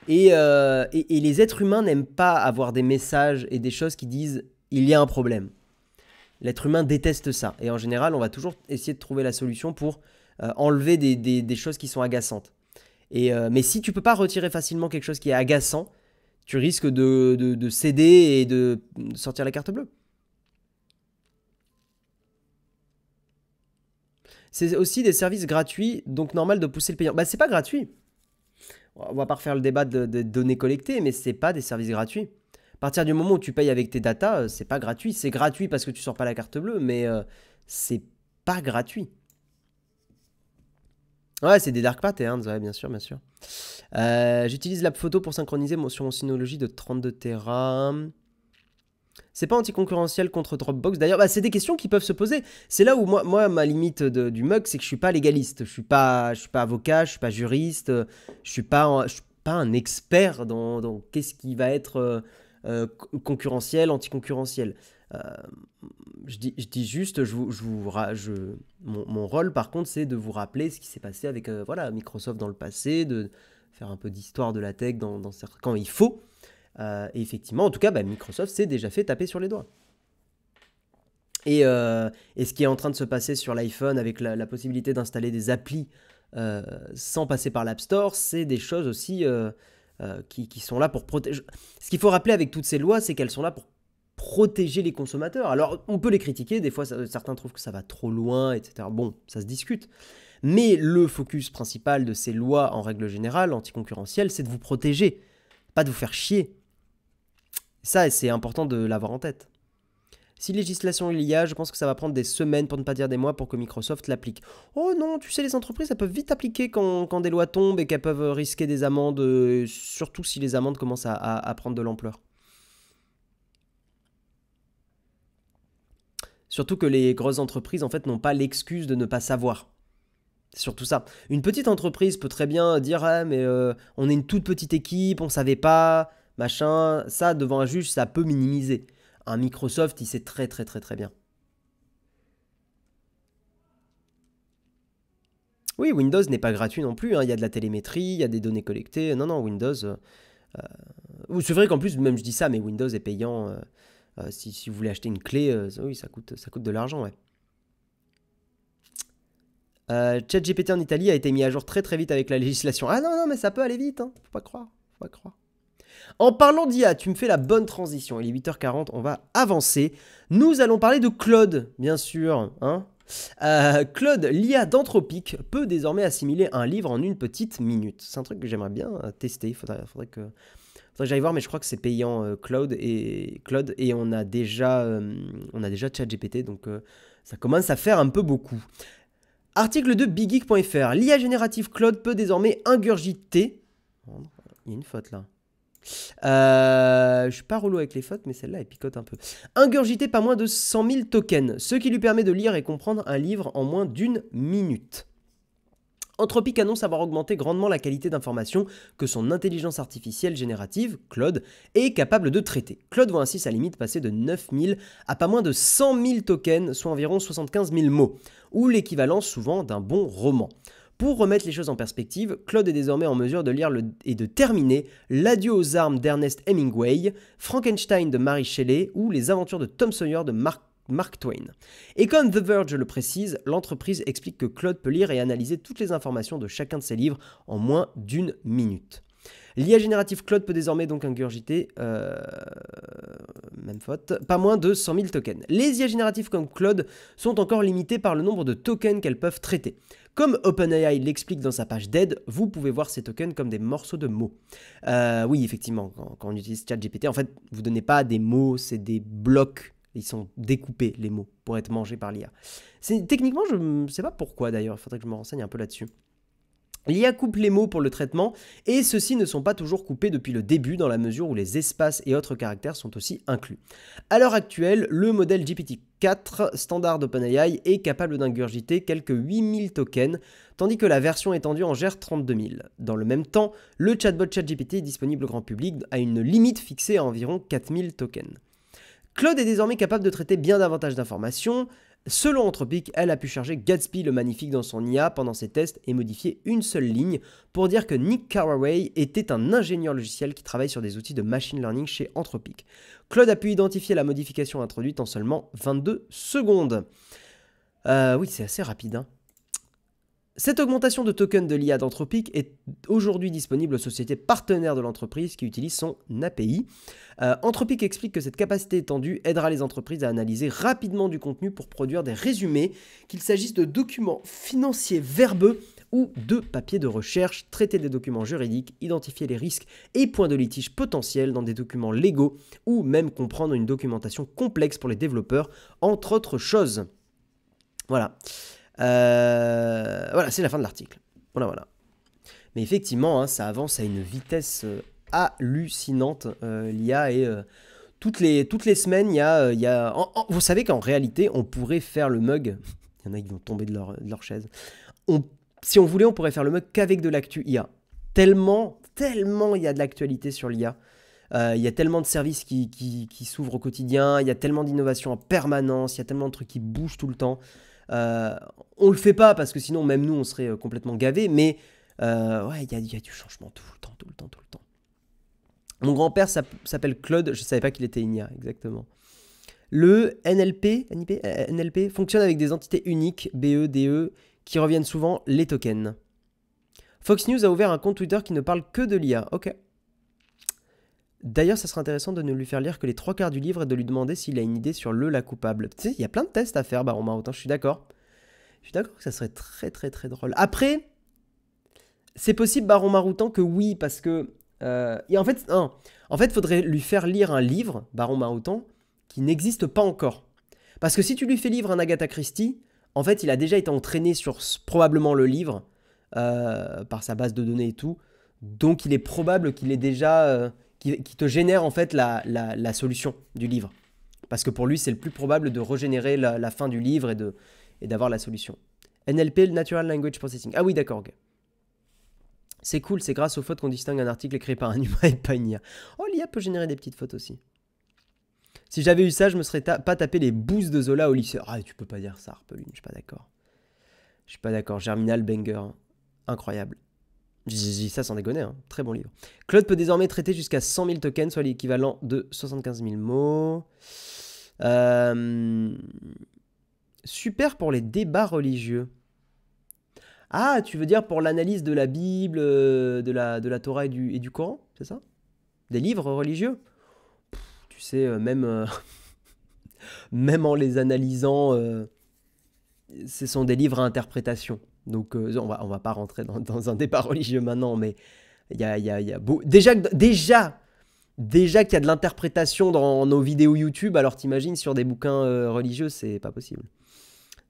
Speaker 1: Et les êtres humains n'aiment pas avoir des messages et des choses qui disent « il y a un problème ». L'être humain déteste ça. Et en général, on va toujours essayer de trouver la solution pour enlever des choses qui sont agaçantes. Mais si tu peux pas retirer facilement quelque chose qui est agaçant, tu risques de céder et de sortir la carte bleue. C'est aussi des services gratuits, donc normal de pousser le payant. Bah c'est pas gratuit. On va pas refaire le débat de données collectées, mais c'est pas des services gratuits. À partir du moment où tu payes avec tes datas, c'est pas gratuit. C'est gratuit parce que tu sors pas la carte bleue, mais c'est pas gratuit. Ouais, c'est des dark patterns, ouais, bien sûr, bien sûr. J'utilise l'app photo pour synchroniser sur mon Synology de 32 Tera. C'est pas anticoncurrentiel contre Dropbox. D'ailleurs, bah, c'est des questions qui peuvent se poser. C'est là où moi ma limite du mug, c'est que je suis pas légaliste. Je suis pas avocat, je suis pas juriste, je suis pas un expert dans qu'est-ce qui va être concurrentiel, anticoncurrentiel. Je dis juste, mon rôle par contre, c'est de vous rappeler ce qui s'est passé avec voilà, Microsoft dans le passé, de faire un peu d'histoire de la tech quand il faut. Et effectivement, en tout cas, bah, Microsoft s'est déjà fait taper sur les doigts. Et ce qui est en train de se passer sur l'iPhone avec la possibilité d'installer des applis sans passer par l'App Store, c'est des choses aussi qui sont là pour protéger. Ce qu'il faut rappeler avec toutes ces lois, c'est qu'elles sont là pour protéger les consommateurs. Alors, on peut les critiquer, des fois certains trouvent que ça va trop loin, etc. Bon, ça se discute. Mais le focus principal de ces lois, en règle générale, anticoncurrentielles, c'est de vous protéger, pas de vous faire chier. Ça, c'est important de l'avoir en tête. Si législation il y a, je pense que ça va prendre des semaines, pour ne pas dire des mois, pour que Microsoft l'applique. Oh non, tu sais, les entreprises, elles peuvent vite appliquer quand des lois tombent et qu'elles peuvent risquer des amendes, surtout si les amendes commencent à prendre de l'ampleur. Surtout que les grosses entreprises, en fait, n'ont pas l'excuse de ne pas savoir. C'est surtout ça. Une petite entreprise peut très bien dire « Ah, mais on est une toute petite équipe, on savait pas, machin. » Ça, devant un juge, ça peut minimiser. Un Microsoft, il sait très bien. Oui, Windows n'est pas gratuit non plus. Hein. Il y a de la télémétrie, il y a des données collectées. Non, non, Windows... c'est vrai qu'en plus, même je dis ça, mais Windows est payant... si vous voulez acheter une clé, oui, ça coûte de l'argent, ouais. ChatGPT en Italie a été mis à jour très vite avec la législation. Ah non, non, mais ça peut aller vite, hein. Faut pas croire. En parlant d'IA, tu me fais la bonne transition. Il est 8h40, on va avancer. Nous allons parler de Claude, bien sûr. Hein. Claude, l'IA d'Anthropic, peut désormais assimiler un livre en une petite minute. C'est un truc que j'aimerais bien tester. Faudrait que j'aille voir, mais je crois que c'est payant Claude et on a déjà ChatGPT, donc ça commence à faire un peu beaucoup. Article de biggeek.fr. L'IA générative Claude peut désormais ingurgiter... Il y a une faute là. Je suis pas relou avec les fautes, mais celle-là elle picote un peu. Ingurgiter pas moins de 100 000 tokens, ce qui lui permet de lire et comprendre un livre en moins d'une minute. Anthropic annonce avoir augmenté grandement la qualité d'information que son intelligence artificielle générative, Claude, est capable de traiter. Claude voit ainsi sa limite passer de 9000 à pas moins de 100 000 tokens, soit environ 75 000 mots, ou l'équivalent souvent d'un bon roman. Pour remettre les choses en perspective, Claude est désormais en mesure de lire et de terminer L'adieu aux armes d'Ernest Hemingway, Frankenstein de Mary Shelley ou Les aventures de Tom Sawyer de Mark Twain. Et comme The Verge le précise, l'entreprise explique que Claude peut lire et analyser toutes les informations de chacun de ses livres en moins d'une minute. L'IA générative Claude peut désormais donc ingurgiter, même faute, pas moins de 100 000 tokens. Les IA génératives comme Claude sont encore limitées par le nombre de tokens qu'elles peuvent traiter. Comme OpenAI l'explique dans sa page d'aide, vous pouvez voir ces tokens comme des morceaux de mots. Oui, effectivement, quand on utilise ChatGPT, en fait, vous ne donnez pas des mots, c'est des blocs Ils sont découpés, les mots, pour être mangés par l'IA. Techniquement, je ne sais pas pourquoi d'ailleurs, il faudrait que je me renseigne un peu là-dessus. L'IA coupe les mots pour le traitement, et ceux-ci ne sont pas toujours coupés depuis le début dans la mesure où les espaces et autres caractères sont aussi inclus. À l'heure actuelle, le modèle GPT-4 standard d'OpenAI est capable d'ingurgiter quelques 8000 tokens, tandis que la version étendue en gère 32 000. Dans le même temps, le chatbot ChatGPT est disponible au grand public à une limite fixée à environ 4000 tokens. Claude est désormais capable de traiter bien davantage d'informations. Selon Anthropic, elle a pu charger Gatsby le magnifique dans son IA pendant ses tests et modifier une seule ligne pour dire que Nick Carraway était un ingénieur logiciel qui travaille sur des outils de machine learning chez Anthropic. Claude a pu identifier la modification introduite en seulement 22 secondes. Oui, c'est assez rapide, hein. Cette augmentation de tokens de l'IA d'Anthropic est aujourd'hui disponible aux sociétés partenaires de l'entreprise qui utilisent son API. Anthropic explique que cette capacité étendue aidera les entreprises à analyser rapidement du contenu pour produire des résumés, qu'il s'agisse de documents financiers verbeux ou de papiers de recherche, traiter des documents juridiques, identifier les risques et points de litige potentiels dans des documents légaux ou même comprendre une documentation complexe pour les développeurs, entre autres choses. Voilà. Voilà, c'est la fin de l'article. Voilà. Mais effectivement, hein, ça avance à une vitesse hallucinante, l'IA, et toutes les semaines, il y a... vous savez qu'en réalité, on pourrait faire le mug. Il y en a qui vont tomber de leur chaise. Si on voulait, on pourrait faire le mug qu'avec de l'actu IA. Tellement il y a de l'actualité sur l'IA. Il y a tellement de services qui s'ouvrent au quotidien. Il y a tellement d'innovations en permanence. Il y a tellement de trucs qui bougent tout le temps. On le fait pas parce que sinon même nous on serait complètement gavés, mais ouais, il y a du changement tout le temps. Mon grand-père s'appelle Claude, je savais pas qu'il était IA, exactement. Le NLP fonctionne avec des entités uniques, BE, DE, qui reviennent souvent, les tokens. Fox News a ouvert un compte Twitter qui ne parle que de l'IA, ok. D'ailleurs, ça serait intéressant de ne lui faire lire que les 3/4 du livre et de lui demander s'il a une idée sur la coupable. Tu sais, il y a plein de tests à faire, Baron Marotin, je suis d'accord. Je suis d'accord que ça serait très drôle. Après, c'est possible, Baron Marotin, que oui, parce que... et en fait, il faudrait lui faire lire un livre, Baron Marotin, qui n'existe pas encore. Parce que si tu lui fais lire un Agatha Christie, en fait, il a déjà été entraîné sur probablement le livre, par sa base de données et tout. Donc, il est probable qu'il ait déjà... qui te génère en fait la solution du livre. Parce que pour lui, c'est le plus probable de régénérer la fin du livre et d'avoir la solution. NLP, le Natural Language Processing. Ah oui, d'accord, ok. C'est cool, c'est grâce aux fautes qu'on distingue un article écrit par un humain et pas une IA. Oh, l'IA peut générer des petites fautes aussi. Si j'avais eu ça, je me serais pas tapé les boosts de Zola au lycée. Ah, tu peux pas dire ça, Harpeline, je suis pas d'accord. Je suis pas d'accord. Germinal Banger, hein. Incroyable. J'ai dit ça sans déconner, hein. Très bon livre. Claude peut désormais traiter jusqu'à 100 000 tokens, soit l'équivalent de 75 000 mots. Super pour les débats religieux. Ah, tu veux dire pour l'analyse de la Bible, de la Torah et du Coran, c'est ça? Des livres religieux? Tu sais, même, même en les analysant, ce sont des livres à interprétation. Donc, on va pas rentrer dans un débat religieux maintenant, mais il y a beau... Déjà qu'il y a de l'interprétation dans nos vidéos YouTube, alors t'imagines sur des bouquins religieux, c'est pas possible.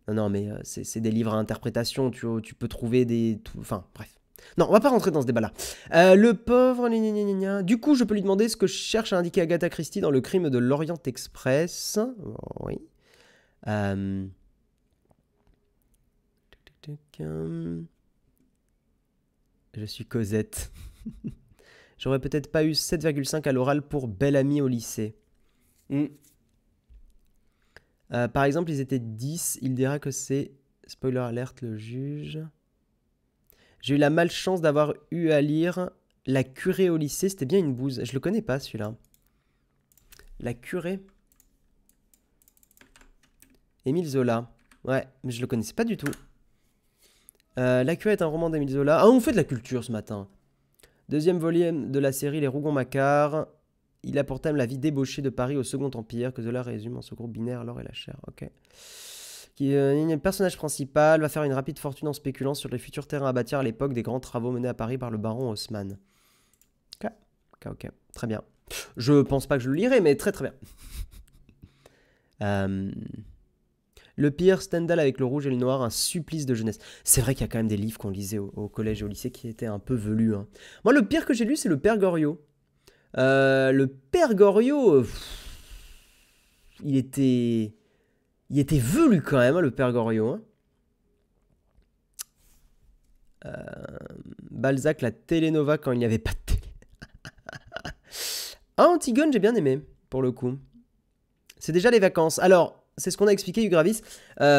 Speaker 1: Non, mais c'est des livres à interprétation, tu peux trouver des... Enfin, bref. Non, on va pas rentrer dans ce débat-là. Le pauvre... Du coup, je peux lui demander ce que cherche à indiquer Agatha Christie dans le crime de l'Orient Express. Oui. Je suis Cosette. J'aurais peut-être pas eu 7,5 à l'oral pour belle amie au lycée. Par exemple, ils étaient 10. Il dira que c'est... Spoiler alert, le juge. J'ai eu la malchance d'avoir eu à lire La curée au lycée. C'était bien une bouse. Je le connais pas, celui-là. La curée. Émile Zola. Ouais, mais je le connaissais pas du tout. La curée est un roman d'Émile Zola. Ah, on fait de la culture ce matin. Deuxième volume de la série Les Rougon-Macquart. Il a pour thème la vie débauchée de Paris au Second Empire, que Zola résume en ce groupe binaire, l'or et la chair. Ok. Le personnage principal va faire une rapide fortune en spéculant sur les futurs terrains à bâtir à l'époque des grands travaux menés à Paris par le baron Haussmann. Ok. Très bien. Je pense pas que je le lirai, mais très bien. Euh, Le pire, Stendhal avec le rouge et le noir, un supplice de jeunesse. C'est vrai qu'il y a quand même des livres qu'on lisait au collège et au lycée qui étaient un peu velus, hein. Moi, le pire que j'ai lu, c'est le Père Goriot. Le Père Goriot, il était velu quand même, hein, le Père Goriot, hein. Balzac, la Télénova quand il n'y avait pas de télé. Ah, Antigone, j'ai bien aimé, pour le coup. C'est déjà les vacances. Alors, c'est ce qu'on a expliqué, Hugravis.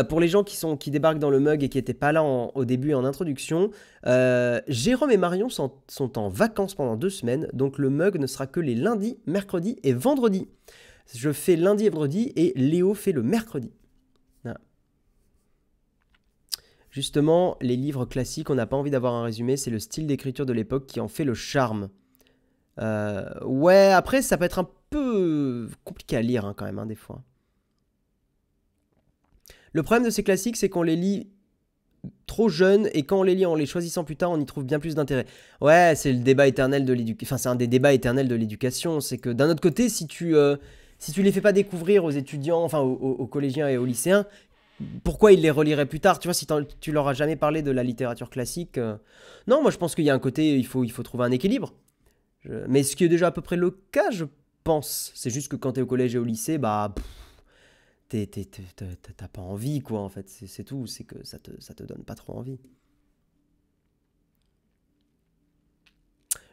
Speaker 1: Pour les gens qui débarquent dans le mug et qui n'étaient pas là au début et en introduction, Jérôme et Marion sont en vacances pendant 2 semaines, donc le mug ne sera que les lundis, mercredis et vendredis. Je fais lundi et vendredi et Léo fait le mercredi. Voilà. Justement, les livres classiques, on n'a pas envie d'avoir un résumé, c'est le style d'écriture de l'époque qui en fait le charme. Ouais, après, ça peut être un peu compliqué à lire, hein, quand même, hein, des fois. Le problème de ces classiques, c'est qu'on les lit trop jeunes et quand on les lit en les choisissant plus tard, on y trouve bien plus d'intérêt. Ouais, c'est le débat éternel de l'éducation. Enfin, c'est un des débats éternels de l'éducation. C'est que d'un autre côté, si tu les fais pas découvrir aux étudiants, enfin aux collégiens et aux lycéens, pourquoi ils les reliraient plus tard? Tu vois, si tu leur as jamais parlé de la littérature classique. Non, moi je pense qu'il y a un côté, il faut trouver un équilibre. Mais ce qui est déjà à peu près le cas, je pense. C'est juste que quand t'es au collège et au lycée, bah. T'as pas envie, quoi, en fait. C'est tout. C'est que ça te donne pas trop envie.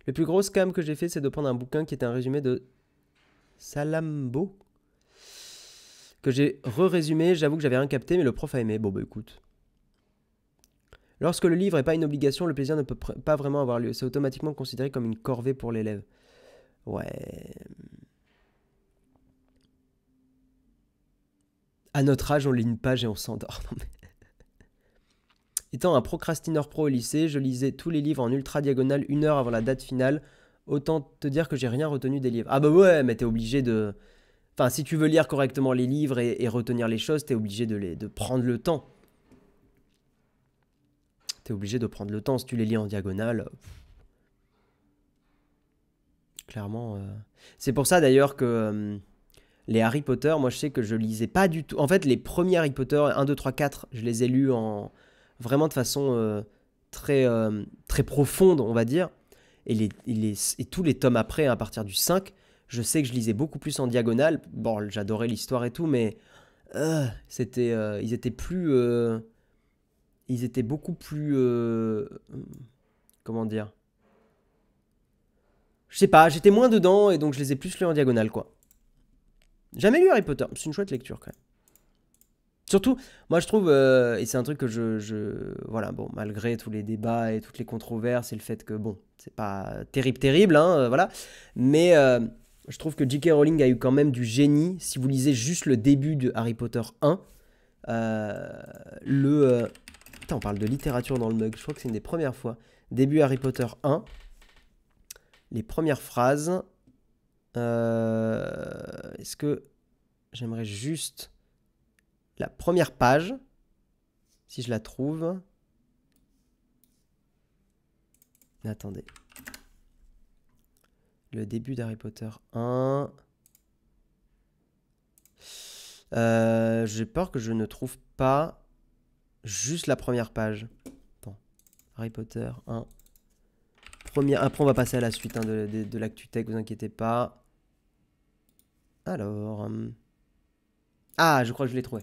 Speaker 1: Le plus gros scam que j'ai fait, c'est de prendre un bouquin qui était un résumé de Salambo. Que j'ai re-résumé. J'avoue que j'avais rien capté, mais le prof a aimé. Bon, bah écoute. Lorsque le livre n'est pas une obligation, le plaisir ne peut pas vraiment avoir lieu. C'est automatiquement considéré comme une corvée pour l'élève. Ouais. À notre âge, on lit une page et on s'endort. Étant un procrastineur pro au lycée, je lisais tous les livres en ultra diagonale 1 heure avant la date finale. Autant te dire que j'ai rien retenu des livres. Ah bah ouais, mais t'es obligé de... Enfin, si tu veux lire correctement les livres et retenir les choses, t'es obligé de prendre le temps. T'es obligé de prendre le temps. Si tu les lis en diagonale... Clairement... C'est pour ça d'ailleurs que... les Harry Potter, moi je sais que je lisais pas du tout. En fait, les premiers Harry Potter, 1, 2, 3, 4, je les ai lus vraiment de façon très, très profonde, on va dire. Et tous les tomes après, à partir du 5, je sais que je lisais beaucoup plus en diagonale. Bon, j'adorais l'histoire et tout, mais ils étaient plus... ils étaient beaucoup plus... comment dire? Je sais pas, j'étais moins dedans et donc je les ai plus lus en diagonale, quoi. Jamais lu Harry Potter, c'est une chouette lecture quand même. Surtout, moi je trouve, et c'est un truc que voilà, bon, malgré tous les débats et toutes les controverses et le fait que, bon, c'est pas terrible, hein, voilà, mais je trouve que J.K. Rowling a eu quand même du génie. Si vous lisez juste le début de Harry Potter 1, putain, on parle de littérature dans le mug, je crois que c'est une des premières fois. Début Harry Potter 1, les premières phrases... est-ce que j'aimerais juste la première page, si je la trouve. Attendez. Le début d'Harry Potter 1. J'ai peur que je ne trouve pas juste la première page. Attends. Harry Potter 1. Après, on va passer à la suite, hein, de l'actu tech, vous inquiétez pas. Alors... Ah, je crois que je l'ai trouvé.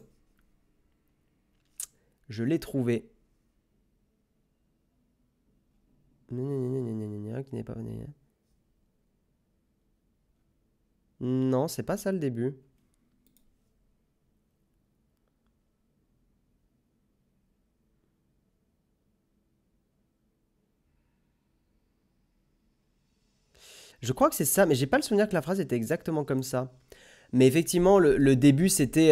Speaker 1: Je l'ai trouvé. Qui n'est pas... Non, c'est pas ça le début. Je crois que c'est ça, mais j'ai pas le souvenir que la phrase était exactement comme ça. Mais effectivement, le début, c'était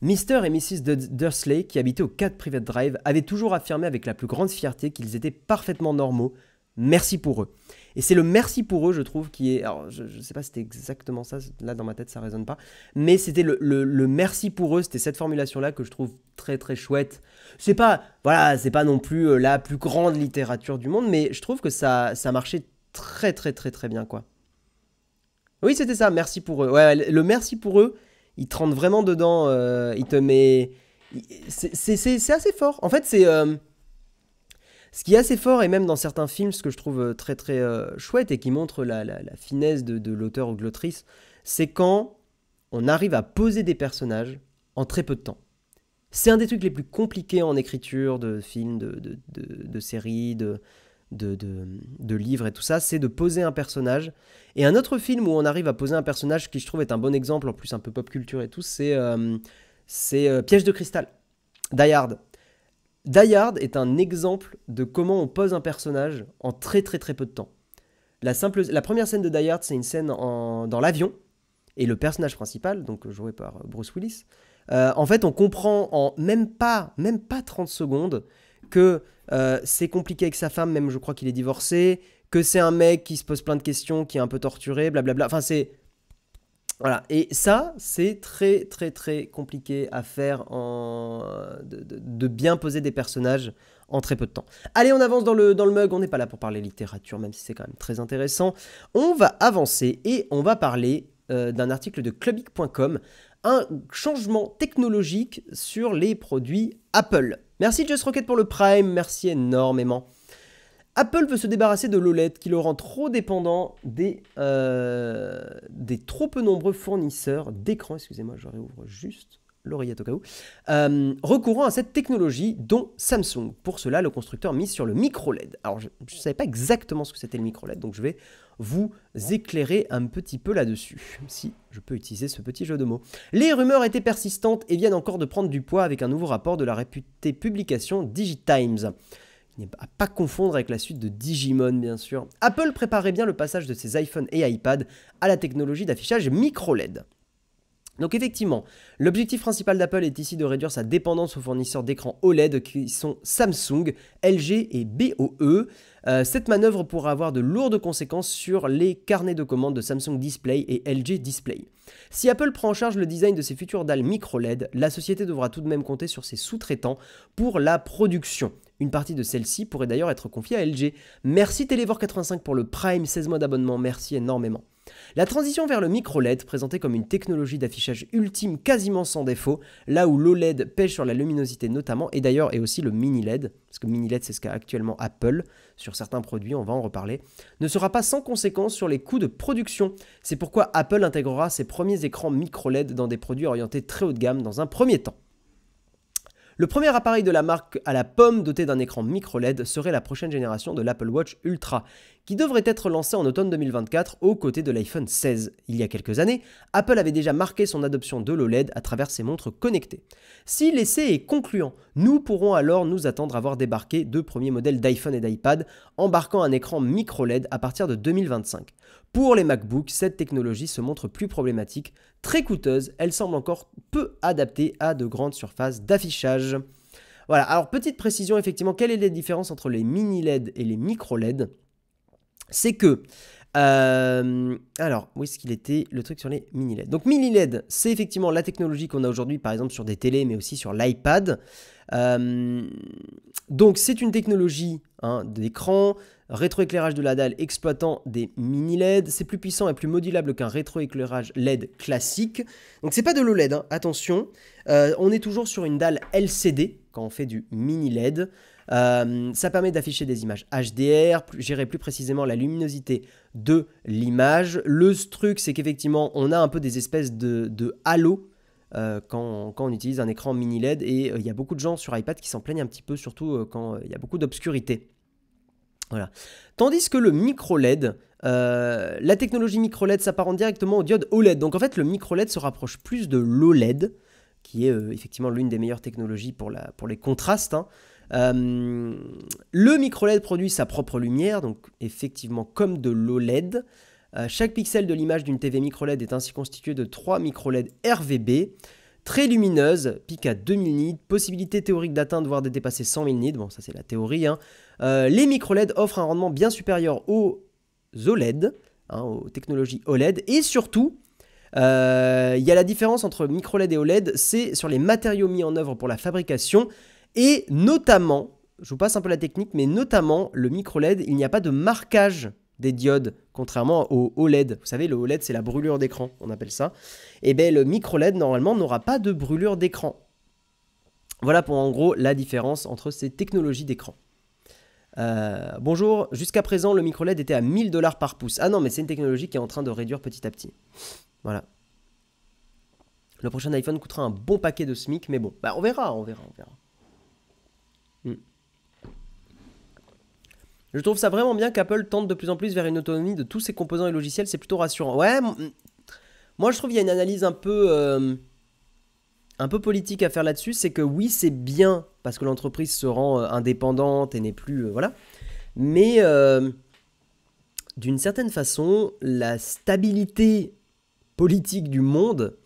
Speaker 1: Mr. et Mrs. Dursley, qui habitaient au 4 Private Drive, avaient toujours affirmé avec la plus grande fierté qu'ils étaient parfaitement normaux. Merci pour eux. Et c'est le merci pour eux, je trouve, qui est... Alors, je sais pas si c'était exactement ça, là dans ma tête ça résonne pas, mais c'était le merci pour eux, c'était cette formulation-là que je trouve très très chouette. C'est pas, voilà, c'est pas non plus la plus grande littérature du monde, mais je trouve que ça marchait très très très très bien, quoi. Oui, c'était ça, merci pour eux. Ouais, le merci pour eux il te rentre vraiment dedans, il te met... C'est assez fort. En fait, c'est... ce qui est assez fort, et même dans certains films, ce que je trouve très très chouette et qui montre la finesse de l'auteur ou de l'autrice, c'est quand on arrive à poser des personnages en très peu de temps. C'est un des trucs les plus compliqués en écriture de films, de séries, de livres et tout ça, c'est de poser un personnage. Et un autre film où on arrive à poser un personnage qui je trouve est un bon exemple, en plus un peu pop culture et tout, c'est Piège de cristal, Die Hard. Die Hard est un exemple de comment on pose un personnage en très très très peu de temps. La première scène de Die Hard, c'est une scène dans l'avion, et le personnage principal, donc joué par Bruce Willis, en fait on comprend en même pas 30 secondes que c'est compliqué avec sa femme, même je crois qu'il est divorcé, que c'est un mec qui se pose plein de questions, qui est un peu torturé, blablabla, enfin c'est... Voilà, et ça, c'est très très très compliqué à faire de bien poser des personnages en très peu de temps. Allez, on avance dans le mug, on n'est pas là pour parler littérature, même si c'est quand même très intéressant. On va avancer et on va parler d'un article de clubic.com, un changement technologique sur les produits Apple. Merci Just Rocket pour le Prime, merci énormément. Apple veut se débarrasser de l'OLED qui le rend trop dépendant des trop peu nombreux fournisseurs d'écrans. Excusez-moi, je réouvre juste l'oreillette au cas où. Recourant à cette technologie, dont Samsung. Pour cela, le constructeur mise sur le micro-LED. Alors, je ne savais pas exactement ce que c'était le micro-LED, donc je vais vous éclairer un petit peu là-dessus, si je peux utiliser ce petit jeu de mots. Les rumeurs étaient persistantes et viennent encore de prendre du poids avec un nouveau rapport de la réputée publication DigiTimes. À pas confondre avec la suite de Digimon, bien sûr. Apple préparait bien le passage de ses iPhones et iPad à la technologie d'affichage micro-LED. Donc effectivement, l'objectif principal d'Apple est ici de réduire sa dépendance aux fournisseurs d'écran OLED qui sont Samsung, LG et BOE. Cette manœuvre pourra avoir de lourdes conséquences sur les carnets de commandes de Samsung Display et LG Display. Si Apple prend en charge le design de ses futures dalles micro-LED, la société devra tout de même compter sur ses sous-traitants pour la production. Une partie de celle-ci pourrait d'ailleurs être confiée à LG. Merci Télévore85 pour le Prime, 16 mois d'abonnement, merci énormément. La transition vers le micro-LED, présentée comme une technologie d'affichage ultime quasiment sans défaut, là où l'OLED pêche sur la luminosité notamment, et d'ailleurs et aussi le mini-LED, parce que mini-LED c'est ce qu'a actuellement Apple sur certains produits, on va en reparler, ne sera pas sans conséquence sur les coûts de production. C'est pourquoi Apple intégrera ses premiers écrans micro-LED dans des produits orientés très haut de gamme dans un premier temps. Le premier appareil de la marque à la pomme doté d'un écran micro-LED serait la prochaine génération de l'Apple Watch Ultra, qui devrait être lancée en automne 2024 aux côtés de l'iPhone 16. Il y a quelques années, Apple avait déjà marqué son adoption de l'OLED à travers ses montres connectées. Si l'essai est concluant, nous pourrons alors nous attendre à voir débarquer deux premiers modèles d'iPhone et d'iPad embarquant un écran micro-LED à partir de 2025. Pour les MacBooks, cette technologie se montre plus problématique, très coûteuse, elle semble encore peu adaptée à de grandes surfaces d'affichage. Voilà, alors petite précision, effectivement, quelle est la différence entre les mini-LED et les micro-LED? C'est que, alors, où est-ce qu'il était le truc sur les mini-LED? Donc mini-LED, c'est effectivement la technologie qu'on a aujourd'hui, par exemple sur des télés, mais aussi sur l'iPad. Donc c'est une technologie d'écran, rétroéclairage de la dalle exploitant des mini-LED, c'est plus puissant et plus modulable qu'un rétroéclairage LED classique. Donc c'est pas de l'OLED, attention, on est toujours sur une dalle LCD quand on fait du mini-LED. Ça permet d'afficher des images HDR, gérer plus précisément la luminosité de l'image. Le truc c'est qu'effectivement on a un peu des espèces de halo quand on utilise un écran mini LED et il y a beaucoup de gens sur iPad qui s'en plaignent un petit peu, surtout quand il y a beaucoup d'obscurité. Voilà. Tandis que le micro LED, la technologie micro LED s'apparente directement au diode OLED. Donc en fait le micro LED se rapproche plus de l'OLED, qui est effectivement l'une des meilleures technologies pour les contrastes. Le micro LED produit sa propre lumière, donc effectivement comme de l'OLED. Chaque pixel de l'image d'une TV micro LED est ainsi constitué de 3 micro LED RVB, très lumineuses, pique à 2000 nits, possibilité théorique d'atteindre voire de dépasser 100 000 nits, bon ça c'est la théorie. Les micro LED offrent un rendement bien supérieur aux OLED, aux technologies OLED, et surtout, il y a la différence entre micro LED et OLED, c'est sur les matériaux mis en œuvre pour la fabrication, et notamment, je vous passe un peu la technique, mais notamment le micro LED, il n'y a pas de marquage des diodes, contrairement au OLED. Vous savez, le OLED, c'est la brûlure d'écran, on appelle ça. Et bien, le micro-LED, normalement, n'aura pas de brûlure d'écran. Voilà pour en gros la différence entre ces technologies d'écran. Bonjour, jusqu'à présent, le micro-LED était à 1000 $ par pouce. Ah non, mais c'est une technologie qui est en train de réduire petit à petit. Voilà. Le prochain iPhone coûtera un bon paquet de SMIC, mais bon, bah, on verra. Je trouve ça vraiment bien qu'Apple tente de plus en plus vers une autonomie de tous ses composants et logiciels, c'est plutôt rassurant. Ouais, moi je trouve qu'il y a une analyse un peu politique à faire là-dessus, c'est que oui, c'est bien, parce que l'entreprise se rend indépendante et n'est plus... voilà. Mais d'une certaine façon, la stabilité politique du monde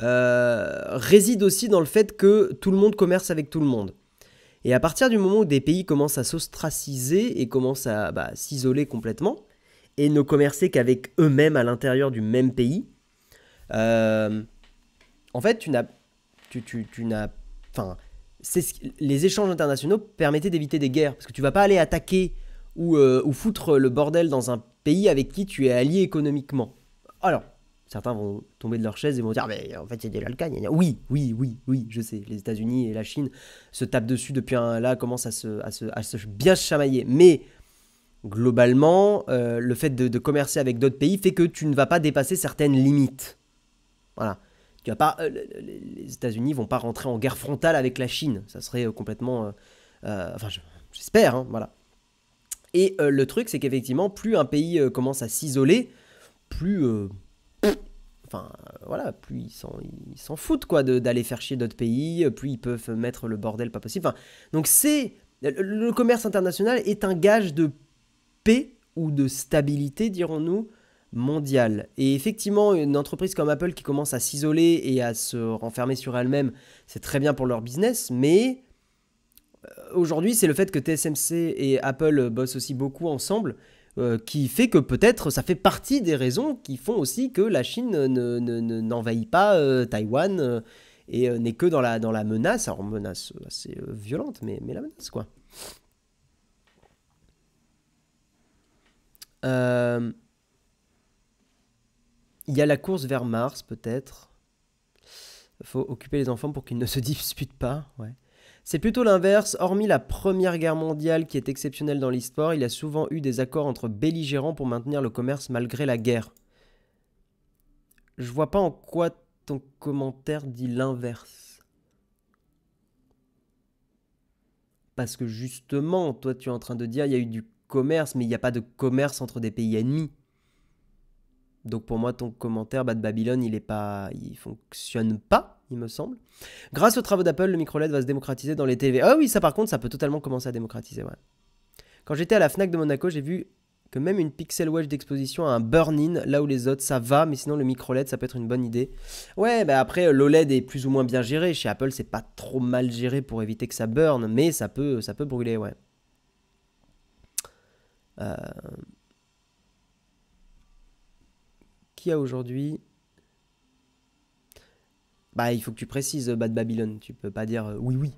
Speaker 1: réside aussi dans le fait que tout le monde commerce avec tout le monde. Et à partir du moment où des pays commencent à s'ostraciser et commencent à s'isoler complètement, et ne commercer qu'avec eux-mêmes à l'intérieur du même pays, en fait, les échanges internationaux permettaient d'éviter des guerres, parce que tu vas pas aller attaquer ou foutre le bordel dans un pays avec qui tu es allié économiquement. Alors, certains vont tomber de leur chaise et vont dire mais en fait il y a des l'Alcagne. Oui, je sais, les États-Unis et la Chine se tapent dessus depuis là, commencent à se bien chamailler. Mais globalement, le fait de commercer avec d'autres pays fait que tu ne vas pas dépasser certaines limites. Voilà. Tu vas pas, les États-Unis vont pas rentrer en guerre frontale avec la Chine. Ça serait complètement... enfin, j'espère, hein, voilà. Et le truc, c'est qu'effectivement, plus un pays commence à s'isoler, plus... voilà, plus ils s'en foutent quoi, d'aller faire chier d'autres pays, plus ils peuvent mettre le bordel pas possible. Enfin, donc le commerce international est un gage de paix ou de stabilité, dirons-nous, mondiale. Et effectivement, une entreprise comme Apple qui commence à s'isoler et à se renfermer sur elle-même, c'est très bien pour leur business, mais aujourd'hui, c'est le fait que TSMC et Apple bossent aussi beaucoup ensemble qui fait que peut-être ça fait partie des raisons qui font aussi que la Chine n'envahit pas Taïwan et n'est que dans la menace, alors menace assez violente, mais la menace quoi. Il y a la course vers Mars peut-être. Il faut occuper les enfants pour qu'ils ne se disputent pas, ouais. C'est plutôt l'inverse, hormis la Première Guerre mondiale qui est exceptionnelle dans l'histoire, il y a souvent eu des accords entre belligérants pour maintenir le commerce malgré la guerre. Je vois pas en quoi ton commentaire dit l'inverse. Parce que justement, toi tu es en train de dire il y a eu du commerce, mais il n'y a pas de commerce entre des pays ennemis. Donc pour moi, ton commentaire, de Babylone, il fonctionne pas, il me semble. Grâce aux travaux d'Apple, le micro-LED va se démocratiser dans les TV. Ah oui, ça par contre, ça peut totalement commencer à démocratiser, ouais. Quand j'étais à la Fnac de Monaco, j'ai vu que même une Pixel Watch d'exposition a un burn-in, là où les autres, ça va, mais sinon le micro-LED, ça peut être une bonne idée. Ouais, après, l'OLED est plus ou moins bien géré. Chez Apple, c'est pas trop mal géré pour éviter que ça burn, mais ça peut brûler, ouais. Qui a aujourd'hui... il faut que tu précises, Bad Babylon. Tu peux pas dire oui.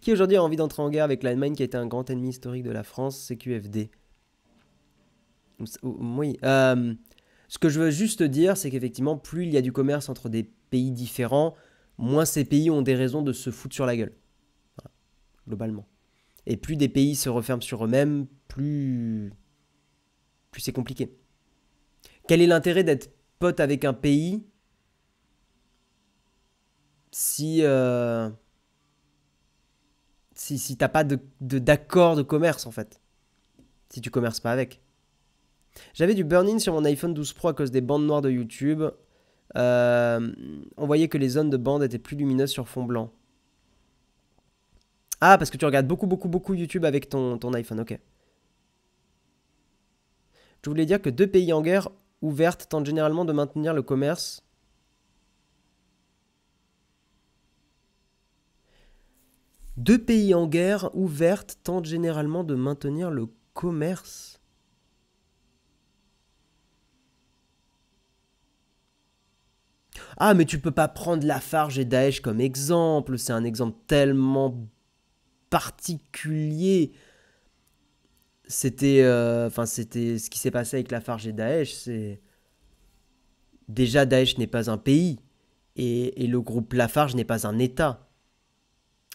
Speaker 1: Qui aujourd'hui a envie d'entrer en guerre avec l'Allemagne qui a été un grand ennemi historique de la France, c'est QFD. Oui. Ce que je veux juste dire, c'est qu'effectivement, plus il y a du commerce entre des pays différents, moins ces pays ont des raisons de se foutre sur la gueule. Voilà. Globalement. Et plus des pays se referment sur eux-mêmes, plus c'est compliqué. Quel est l'intérêt d'être pote avec un pays si t'as pas d'accord de commerce en fait, si tu commerces pas avec. J'avais du burn-in sur mon iPhone 12 Pro à cause des bandes noires de YouTube. On voyait que les zones de bande étaient plus lumineuses sur fond blanc. Ah, parce que tu regardes beaucoup YouTube avec ton iPhone, ok. Je voulais dire que 2 pays en guerre ouverte tentent généralement de maintenir le commerce. Deux pays en guerre ouverte tentent généralement de maintenir le commerce. Ah, mais tu peux pas prendre Lafarge et Daesh comme exemple. C'est un exemple tellement particulier. c'était ce qui s'est passé avec Lafarge et Daesh. C'est déjà Daesh n'est pas un pays et le groupe Lafarge n'est pas un État.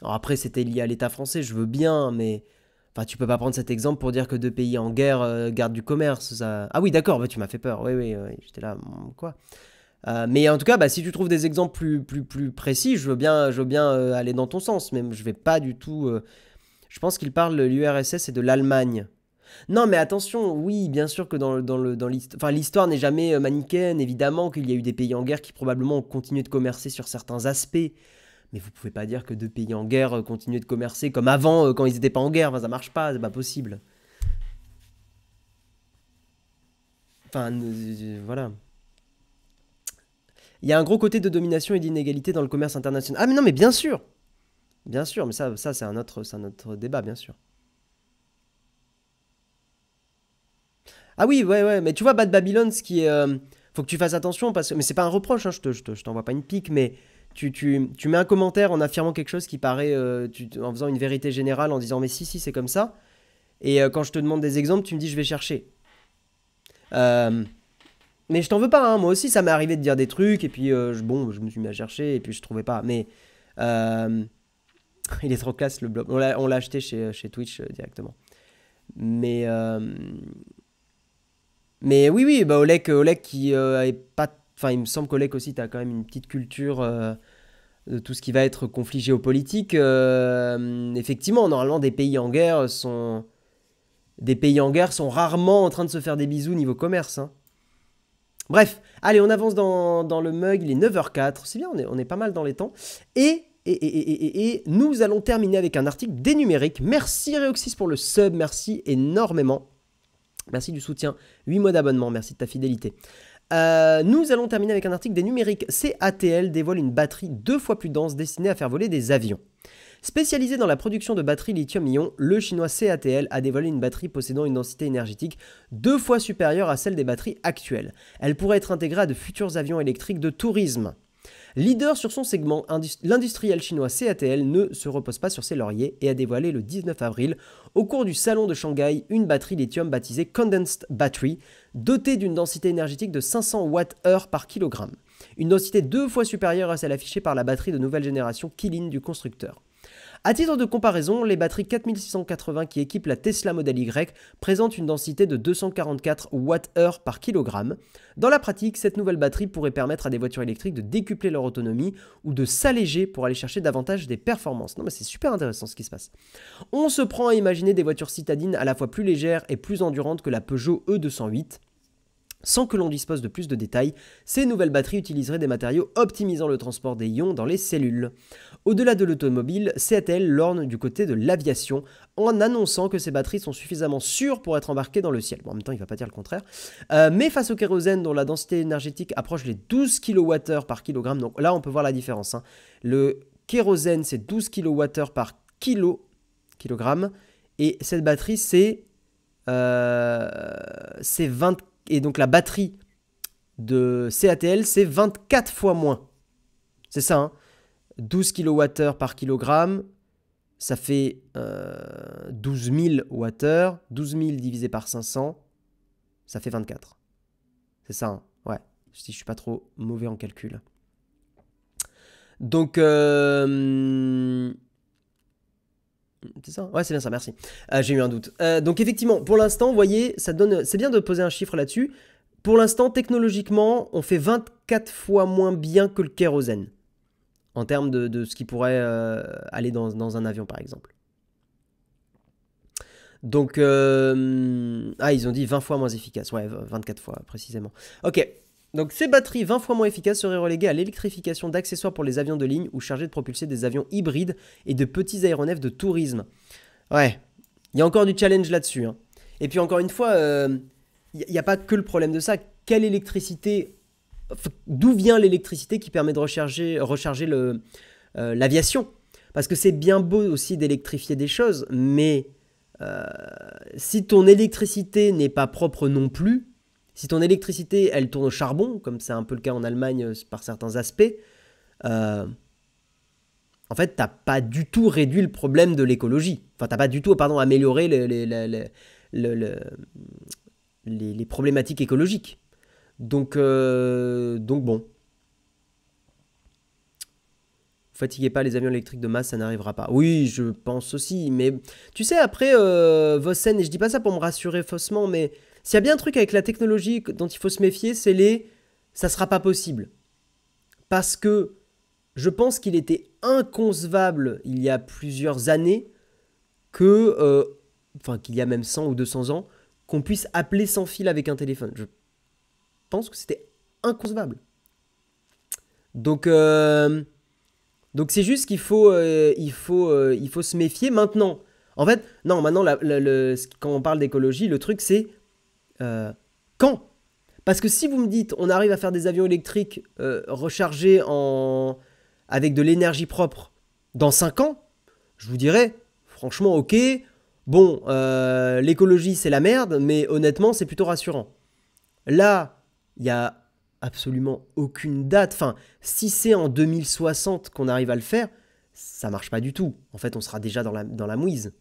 Speaker 1: Alors après, c'était lié à l'État français, je veux bien, mais enfin, tu peux pas prendre cet exemple pour dire que deux pays en guerre gardent du commerce. Ah oui, d'accord, bah, tu m'as fait peur. Oui, oui, oui, j'étais là, quoi. Mais en tout cas, bah, si tu trouves des exemples plus précis, je veux bien aller dans ton sens. Même, je vais pas du tout. Je pense qu'il parle de l'URSS et de l'Allemagne. Non, mais attention, oui, bien sûr que dans l'histoire, enfin, l'histoire n'est jamais manichéenne. Évidemment qu'il y a eu des pays en guerre qui probablement ont continué de commercer sur certains aspects. Mais vous pouvez pas dire que deux pays en guerre continuaient de commercer comme avant quand ils étaient pas en guerre. Enfin, ça marche pas, c'est pas possible. Enfin, voilà. Il y a un gros côté de domination et d'inégalité dans le commerce international. Ah mais non, mais bien sûr, mais ça c'est un autre débat, bien sûr. Ah oui, ouais, ouais, mais tu vois, Bad Babylon, ce qui est... faut que tu fasses attention, parce que... Mais c'est pas un reproche, hein, je t'envoie pas une pique, mais tu mets un commentaire en affirmant quelque chose qui paraît... en faisant une vérité générale, en disant, mais si, si, c'est comme ça. Et quand je te demande des exemples, tu me dis, je vais chercher. Euh, mais je t'en veux pas, hein, moi aussi, ça m'est arrivé de dire des trucs, et puis, bon, je me suis mis à chercher, et puis je trouvais pas. Mais... euh, il est trop classe, le blog. On l'a acheté chez Twitch directement. Mais... Mais oui, oui, bah Olek qui est pas. Enfin, il me semble qu'Olek aussi, t'as quand même une petite culture de tout ce qui va être conflit géopolitique. Effectivement, normalement, des pays en guerre sont rarement en train de se faire des bisous niveau commerce, hein. Bref, allez, on avance dans le mug, il est 9h04, c'est bien, on est pas mal dans les temps. Et nous allons terminer avec un article des numériques. Merci Reoxys pour le sub, merci énormément. Merci du soutien, 8 mois d'abonnement, merci de ta fidélité. Nous allons terminer avec un article des numériques. CATL dévoile une batterie 2 fois plus dense destinée à faire voler des avions. Spécialisé dans la production de batteries lithium-ion, le chinois CATL a dévoilé une batterie possédant une densité énergétique 2 fois supérieure à celle des batteries actuelles. Elle pourrait être intégrée à de futurs avions électriques de tourisme. Leader sur son segment, l'industriel chinois CATL ne se repose pas sur ses lauriers et a dévoilé le 19 avril, au cours du salon de Shanghai, une batterie lithium baptisée Condensed Battery, dotée d'une densité énergétique de 500 Wh par kilogramme. Une densité 2 fois supérieure à celle affichée par la batterie de nouvelle génération Kirin du constructeur. A titre de comparaison, les batteries 4680 qui équipent la Tesla Model Y présentent une densité de 244 Wh par kilogramme. Dans la pratique, cette nouvelle batterie pourrait permettre à des voitures électriques de décupler leur autonomie ou de s'alléger pour aller chercher davantage des performances. Non mais c'est super intéressant ce qui se passe. On se prend à imaginer des voitures citadines à la fois plus légères et plus endurantes que la Peugeot E208. Sans que l'on dispose de plus de détails, ces nouvelles batteries utiliseraient des matériaux optimisant le transport des ions dans les cellules. Au-delà de l'automobile, CATL lorne du côté de l'aviation en annonçant que ces batteries sont suffisamment sûres pour être embarquées dans le ciel. Bon, en même temps, il ne va pas dire le contraire. Mais face au kérosène dont la densité énergétique approche les 12 kWh par kilogramme, donc là on peut voir la différence, hein. Le kérosène c'est 12 kWh par kilogramme et cette batterie c'est 20. Et donc la batterie de CATL, c'est 24 fois moins. C'est ça, hein. 12 kWh par kilogramme, ça fait 12 000 Wh. 12 000 divisé par 500, ça fait 24. C'est ça, hein. Ouais, si je suis pas trop mauvais en calcul. Donc, c'est ça? Ouais, c'est bien ça, merci. J'ai eu un doute. Donc effectivement, pour l'instant, vous voyez, ça donne. C'est bien de poser un chiffre là-dessus. Pour l'instant, technologiquement, on fait 24 fois moins bien que le kérosène. En termes de ce qui pourrait aller dans un avion, par exemple. Donc, ils ont dit 20 fois moins efficace. Ouais, 24 fois, précisément. Ok. Donc, ces batteries 20 fois moins efficaces seraient reléguées à l'électrification d'accessoires pour les avions de ligne ou chargés de propulser des avions hybrides et de petits aéronefs de tourisme. Ouais. Il y a encore du challenge là-dessus, hein. Et puis, encore une fois, il n'y a pas que le problème de ça. Quelle électricité... D'où vient l'électricité qui permet de recharger l'aviation? Parce que c'est bien beau aussi d'électrifier des choses, mais si ton électricité n'est pas propre non plus, si ton électricité elle tourne au charbon, comme c'est un peu le cas en Allemagne par certains aspects, en fait t'as pas du tout réduit le problème de l'écologie. Enfin t'as pas du tout, amélioré les problématiques écologiques. Donc bon. Fatiguez pas les avions électriques de masse, ça n'arrivera pas. Oui, je pense aussi, mais tu sais, après, Vossen, et je dis pas ça pour me rassurer faussement, mais s'il y a bien un truc avec la technologie dont il faut se méfier, c'est ça sera pas possible. Parce que je pense qu'il était inconcevable il y a plusieurs années enfin qu'il y a même 100 ou 200 ans, qu'on puisse appeler sans fil avec un téléphone. Je pense que c'était inconcevable. Donc c'est juste qu'il faut se méfier maintenant. En fait, non, maintenant, quand on parle d'écologie, le truc c'est quand. Parce que si vous me dites, on arrive à faire des avions électriques rechargés avec de l'énergie propre dans 5 ans, je vous dirais, franchement, ok, bon, l'écologie c'est la merde, mais honnêtement, c'est plutôt rassurant. Là, il y a absolument aucune date. Enfin, si c'est en 2060 qu'on arrive à le faire, ça marche pas du tout. En fait, on sera déjà dans la mouise.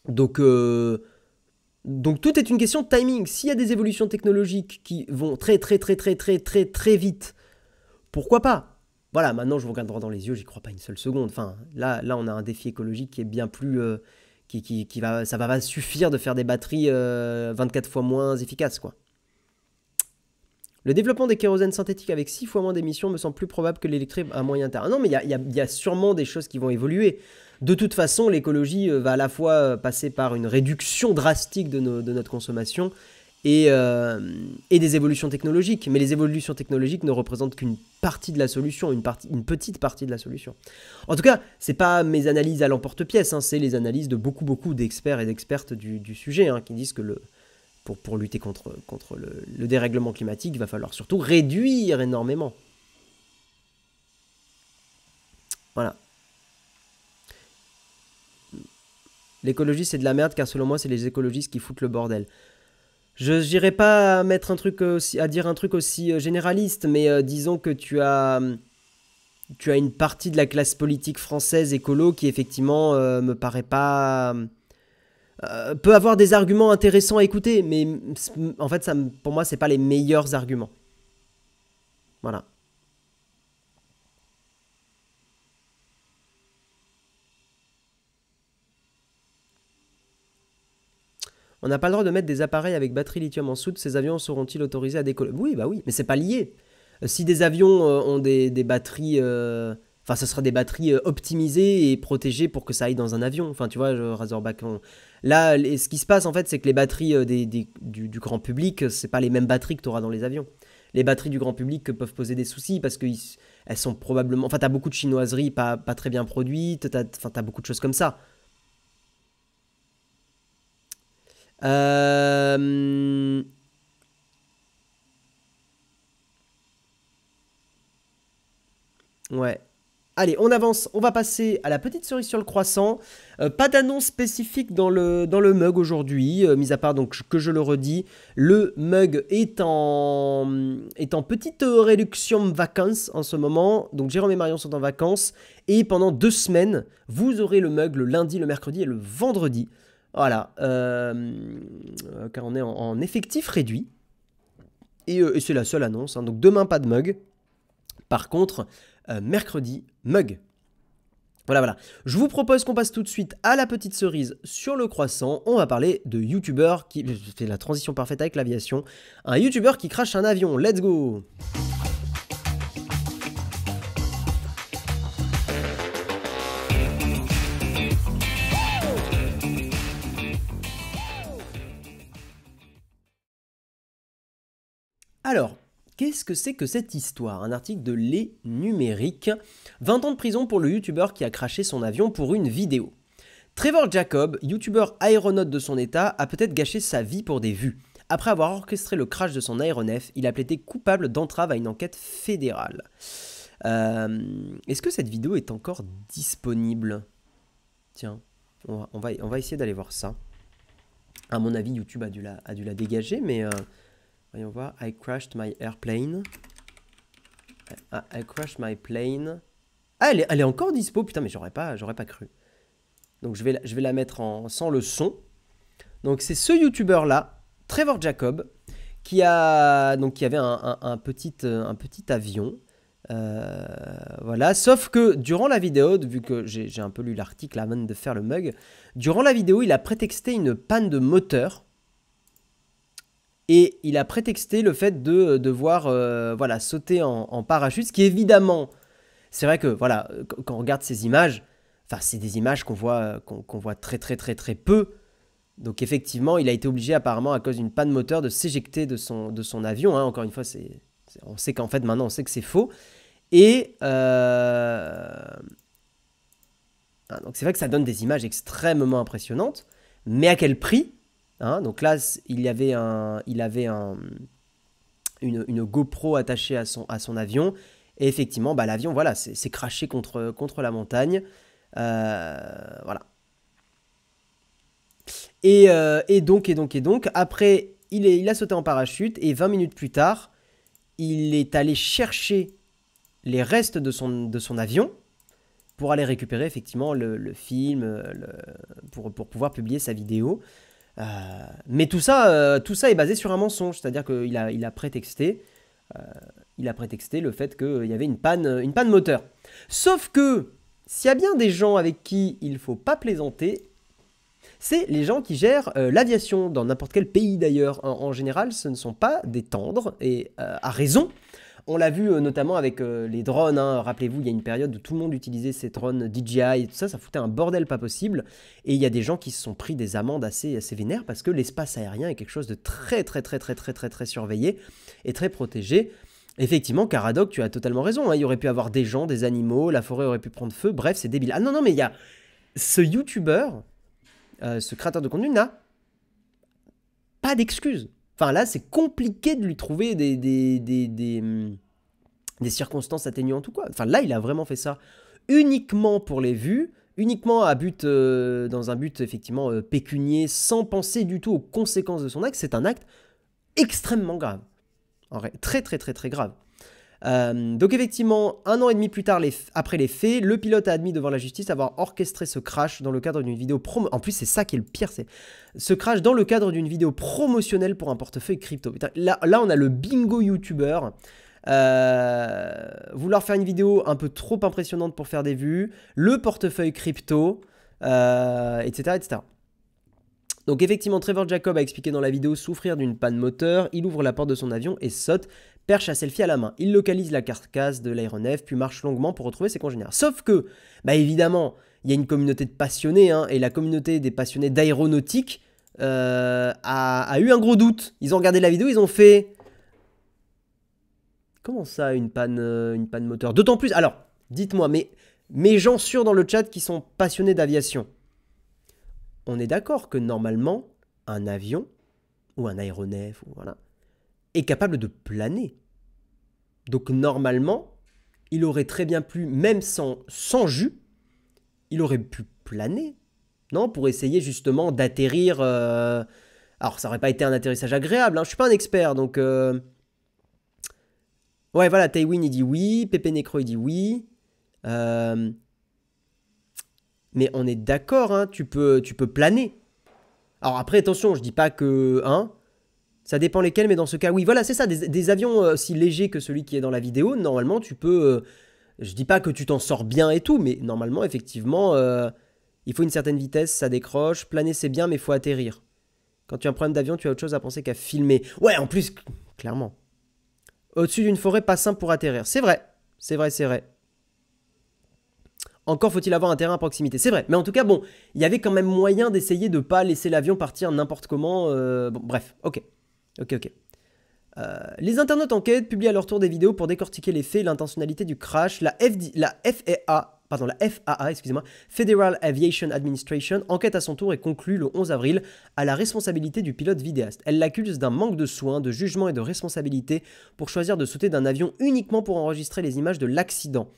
Speaker 1: Donc tout est une question de timing. S'il y a des évolutions technologiques qui vont très très très très très très très vite, pourquoi pas? Voilà, maintenant je vous regarde droit dans les yeux, j'y crois pas une seule seconde. Enfin, là on a un défi écologique qui est bien plus, ça va pas suffire de faire des batteries 24 fois moins efficaces, quoi. Le développement des kérosènes synthétiques avec 6 fois moins d'émissions me semble plus probable que l'électrique à moyen terme. Ah non, mais il y a sûrement des choses qui vont évoluer. De toute façon, l'écologie va à la fois passer par une réduction drastique de notre consommation et des évolutions technologiques. Mais les évolutions technologiques ne représentent qu'une partie de la solution, une petite partie de la solution. En tout cas, c'est pas mes analyses à l'emporte-pièce, hein, c'est les analyses de beaucoup d'experts et d'expertes du sujet, hein, qui disent que pour lutter contre le dérèglement climatique, il va falloir surtout réduire énormément. Voilà. L'écologie, c'est de la merde, car selon moi, c'est les écologistes qui foutent le bordel. Je n'irai pas à dire un truc aussi généraliste, mais disons que tu as une partie de la classe politique française écolo qui, effectivement, me paraît pas... peut avoir des arguments intéressants à écouter, mais en fait, pour moi, c'est pas les meilleurs arguments. Voilà. On n'a pas le droit de mettre des appareils avec batterie lithium en soude. Ces avions seront-ils autorisés à décoller? Oui, bah oui, mais c'est pas lié. Si des avions ont des batteries... Enfin, ce sera des batteries optimisées et protégées pour que ça aille dans un avion. Enfin, tu vois, Razorback... Là, ce qui se passe, en fait, c'est que les batteries du grand public, c'est pas les mêmes batteries que tu auras dans les avions. Les batteries du grand public peuvent poser des soucis parce qu'elles sont probablement... Enfin, t'as beaucoup de chinoiseries pas très bien produites, t'as beaucoup de choses comme ça. Ouais. Allez, on avance, on va passer à la petite cerise sur le croissant. Pas d'annonce spécifique dans le mug aujourd'hui, mis à part donc que je le redis, le mug est en petite réduction vacances en ce moment. Donc Jérôme et Marion sont en vacances et pendant 2 semaines, vous aurez le mug le lundi, le mercredi et le vendredi. Voilà, car on est en effectif réduit. Et c'est la seule annonce, hein. Donc demain, pas de mug. Par contre, mercredi, mug. Voilà. Je vous propose qu'on passe tout de suite à la petite cerise sur le croissant. On va parler de youtubeur qui fait la transition parfaite avec l'aviation. Un youtubeur qui crache un avion. Let's go! Alors, qu'est-ce que c'est que cette histoire? Un article de Les Numériques. 20 ans de prison pour le youtubeur qui a craché son avion pour une vidéo. Trevor Jacob, youtubeur aéronaute de son état, a peut-être gâché sa vie pour des vues. Après avoir orchestré le crash de son aéronef, il a plaidé coupable d'entrave à une enquête fédérale. Est-ce que cette vidéo est encore disponible? Tiens, on va essayer d'aller voir ça. À mon avis, YouTube a dû la dégager, mais... voyons voir, I crashed my airplane. I crashed my plane. Ah, elle est encore dispo, putain, mais j'aurais pas cru. Donc je vais la mettre sans le son. Donc c'est ce youtubeur-là, Trevor Jacob, qui avait un petit avion. Voilà, sauf que durant la vidéo, vu que j'ai un peu lu l'article avant de faire le mug, durant la vidéo, il a prétexté une panne de moteur. Et il a prétexté le fait de devoir voilà, sauter en parachute, ce qui évidemment, c'est vrai que voilà, quand on regarde ces images, enfin c'est des images qu'on voit très très peu. Donc effectivement, il a été obligé apparemment à cause d'une panne moteur de s'éjecter de son avion. Hein. Encore une fois, on sait qu'en fait maintenant on sait que c'est faux. Et donc c'est vrai que ça donne des images extrêmement impressionnantes, mais à quel prix? Hein, donc là, il avait une GoPro attachée à son avion. Et effectivement, bah, l'avion, voilà, c'est crashé contre la montagne. Voilà. Et donc, après, il a sauté en parachute. Et 20 minutes plus tard, il est allé chercher les restes de son avion pour aller récupérer effectivement le film, pour pouvoir publier sa vidéo. Mais tout ça est basé sur un mensonge, c'est-à-dire qu'il a prétexté, le fait qu'il y avait une panne moteur. Sauf que s'il y a bien des gens avec qui il ne faut pas plaisanter, c'est les gens qui gèrent l'aviation dans n'importe quel pays d'ailleurs. En général, ce ne sont pas des tendres, et à raison. On l'a vu notamment avec les drones, hein. Rappelez-vous, il y a une période où tout le monde utilisait ces drones DJI et tout ça, ça foutait un bordel pas possible. Et il y a des gens qui se sont pris des amendes assez vénères parce que l'espace aérien est quelque chose de très surveillé et très protégé. Effectivement, Caradoc, tu as totalement raison, hein. Il y aurait pu avoir des gens, des animaux, la forêt aurait pu prendre feu, bref, c'est débile. Ah non, mais il y a ce youtubeur, ce créateur de contenu n'a pas d'excuses. Enfin là, c'est compliqué de lui trouver des circonstances atténuantes ou quoi. Enfin là, il a vraiment fait ça uniquement pour les vues, uniquement dans un but effectivement pécunier, sans penser du tout aux conséquences de son acte. C'est un acte extrêmement grave. En vrai, très grave. Donc effectivement, 1 an et demi plus tard, après les faits, le pilote a admis devant la justice avoir orchestré ce crash dans le cadre d'une vidéo promo. En plus, c'est ça qui est le pire, c'est ce crash dans le cadre d'une vidéo promotionnelle pour un portefeuille crypto. Là, on a le bingo youtubeur. Vouloir faire une vidéo un peu trop impressionnante pour faire des vues, le portefeuille crypto, etc. Donc effectivement, Trevor Jacob a expliqué dans la vidéo souffrir d'une panne moteur. Il ouvre la porte de son avion et saute, perche à selfie à la main. Il localise la carcasse de l'aéronef, puis marche longuement pour retrouver ses congénères. Sauf que, bah évidemment, il y a une communauté de passionnés, hein, et la communauté des passionnés d'aéronautique a eu un gros doute. Ils ont regardé la vidéo, ils ont fait... Comment ça, une panne moteur? D'autant plus... Alors, dites-moi, mais mes gens sûrs dans le chat qui sont passionnés d'aviation, on est d'accord que normalement, un avion ou un aéronef voilà, est capable de planer. Donc normalement, il aurait très bien pu, même sans jus, il aurait pu planer, non? Pour essayer justement d'atterrir... Alors ça aurait pas été un atterrissage agréable, hein. Je suis pas un expert, donc... Ouais, voilà, Taywin il dit oui, Pépé Necro il dit oui. Mais on est d'accord, hein, tu peux planer. Alors après, attention, je dis pas que... Hein, ça dépend lesquels, mais dans ce cas, oui, voilà, c'est ça, des avions aussi légers que celui qui est dans la vidéo, normalement, tu peux... je dis pas que tu t'en sors bien et tout, mais normalement, effectivement, il faut une certaine vitesse, ça décroche. Planer, c'est bien, mais il faut atterrir. Quand tu as un problème d'avion, tu as autre chose à penser qu'à filmer. Ouais, en plus, clairement. Au-dessus d'une forêt, pas simple pour atterrir. C'est vrai, c'est vrai. Encore faut-il avoir un terrain à proximité. C'est vrai, mais en tout cas, bon, il y avait quand même moyen d'essayer de ne pas laisser l'avion partir n'importe comment. Bon, bref, ok. Les internautes enquêtent, publient à leur tour des vidéos pour décortiquer les faits et l'intentionnalité du crash. La FAA, excusez-moi, Federal Aviation Administration, enquête à son tour et conclut le 11 avril à la responsabilité du pilote vidéaste. Elle l'accuse d'un manque de soins, de jugement et de responsabilité pour choisir de sauter d'un avion uniquement pour enregistrer les images de l'accident.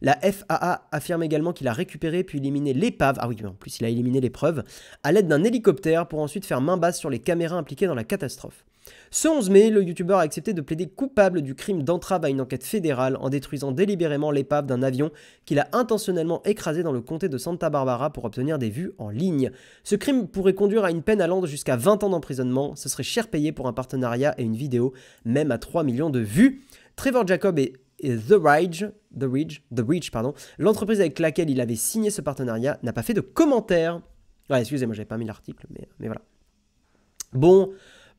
Speaker 1: La FAA affirme également qu'il a récupéré puis éliminé l'épave, ah oui, en plus il a éliminé les preuves, à l'aide d'un hélicoptère pour ensuite faire main basse sur les caméras impliquées dans la catastrophe. Ce 11 mai, le youtubeur a accepté de plaider coupable du crime d'entrave à une enquête fédérale en détruisant délibérément l'épave d'un avion qu'il a intentionnellement écrasé dans le comté de Santa Barbara pour obtenir des vues en ligne. Ce crime pourrait conduire à une peine allant jusqu'à 20 ans d'emprisonnement. Ce serait cher payé pour un partenariat et une vidéo, même à 3 millions de vues. Trevor Jacob et The Ridge, l'entreprise avec laquelle il avait signé ce partenariat, n'a pas fait de commentaires. Ouais, excusez-moi, j'avais pas mis l'article, mais voilà. Bon,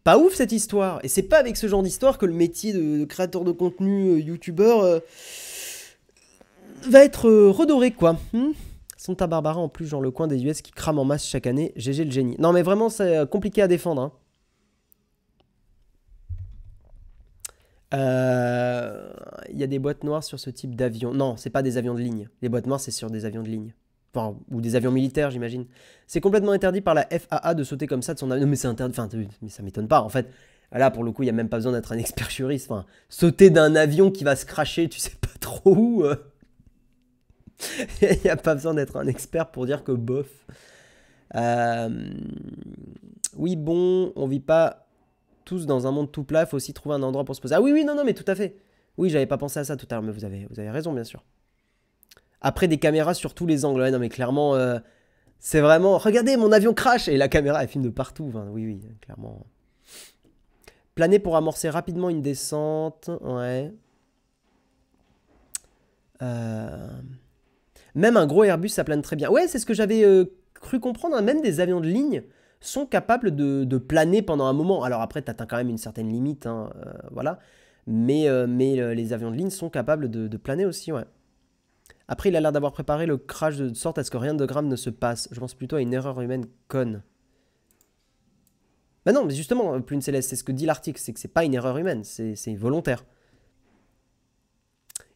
Speaker 1: pas ouf cette histoire. Et c'est pas avec ce genre d'histoire que le métier de créateur de contenu, youtubeur, va être redoré, quoi. Santa Barbara, en plus, genre le coin des US qui crame en masse chaque année. GG le génie. Non, mais vraiment, c'est compliqué à défendre, hein. Il y a des boîtes noires sur ce type d'avion. Non, c'est pas des avions de ligne. Les boîtes noires, c'est sur des avions de ligne. Enfin, ou des avions militaires, j'imagine. C'est complètement interdit par la FAA de sauter comme ça de son avion. Non, mais c'est interdit. Enfin, mais ça m'étonne pas. En fait, là, pour le coup, il n'y a même pas besoin d'être un expert juriste. Enfin, sauter d'un avion qui va se cracher, tu sais pas trop où. Il n'y a pas besoin d'être un expert pour dire que bof. Oui, bon, on vit pas tous dans un monde tout plat. Il faut aussi trouver un endroit pour se poser. Ah oui, oui, non, non, mais tout à fait. Oui, j'avais pas pensé à ça tout à l'heure, mais vous avez raison, bien sûr. Après, des caméras sur tous les angles. Ouais, non, mais clairement, c'est vraiment... Regardez, mon avion crash. Et la caméra, elle filme de partout. Enfin, oui, oui, clairement. Planer pour amorcer rapidement une descente. Ouais. Même un gros Airbus, ça plane très bien. Ouais, c'est ce que j'avais cru comprendre. Hein. Même des avions de ligne sont capables de planer pendant un moment. Alors après, tu atteins quand même une certaine limite. Hein, voilà. Mais les avions de ligne sont capables de planer aussi, ouais. Après, il a l'air d'avoir préparé le crash de sorte à ce que rien de grave ne se passe. Je pense plutôt à une erreur humaine conne. Bah non, mais justement, Plune Céleste, c'est ce que dit l'article, c'est que c'est pas une erreur humaine, c'est volontaire.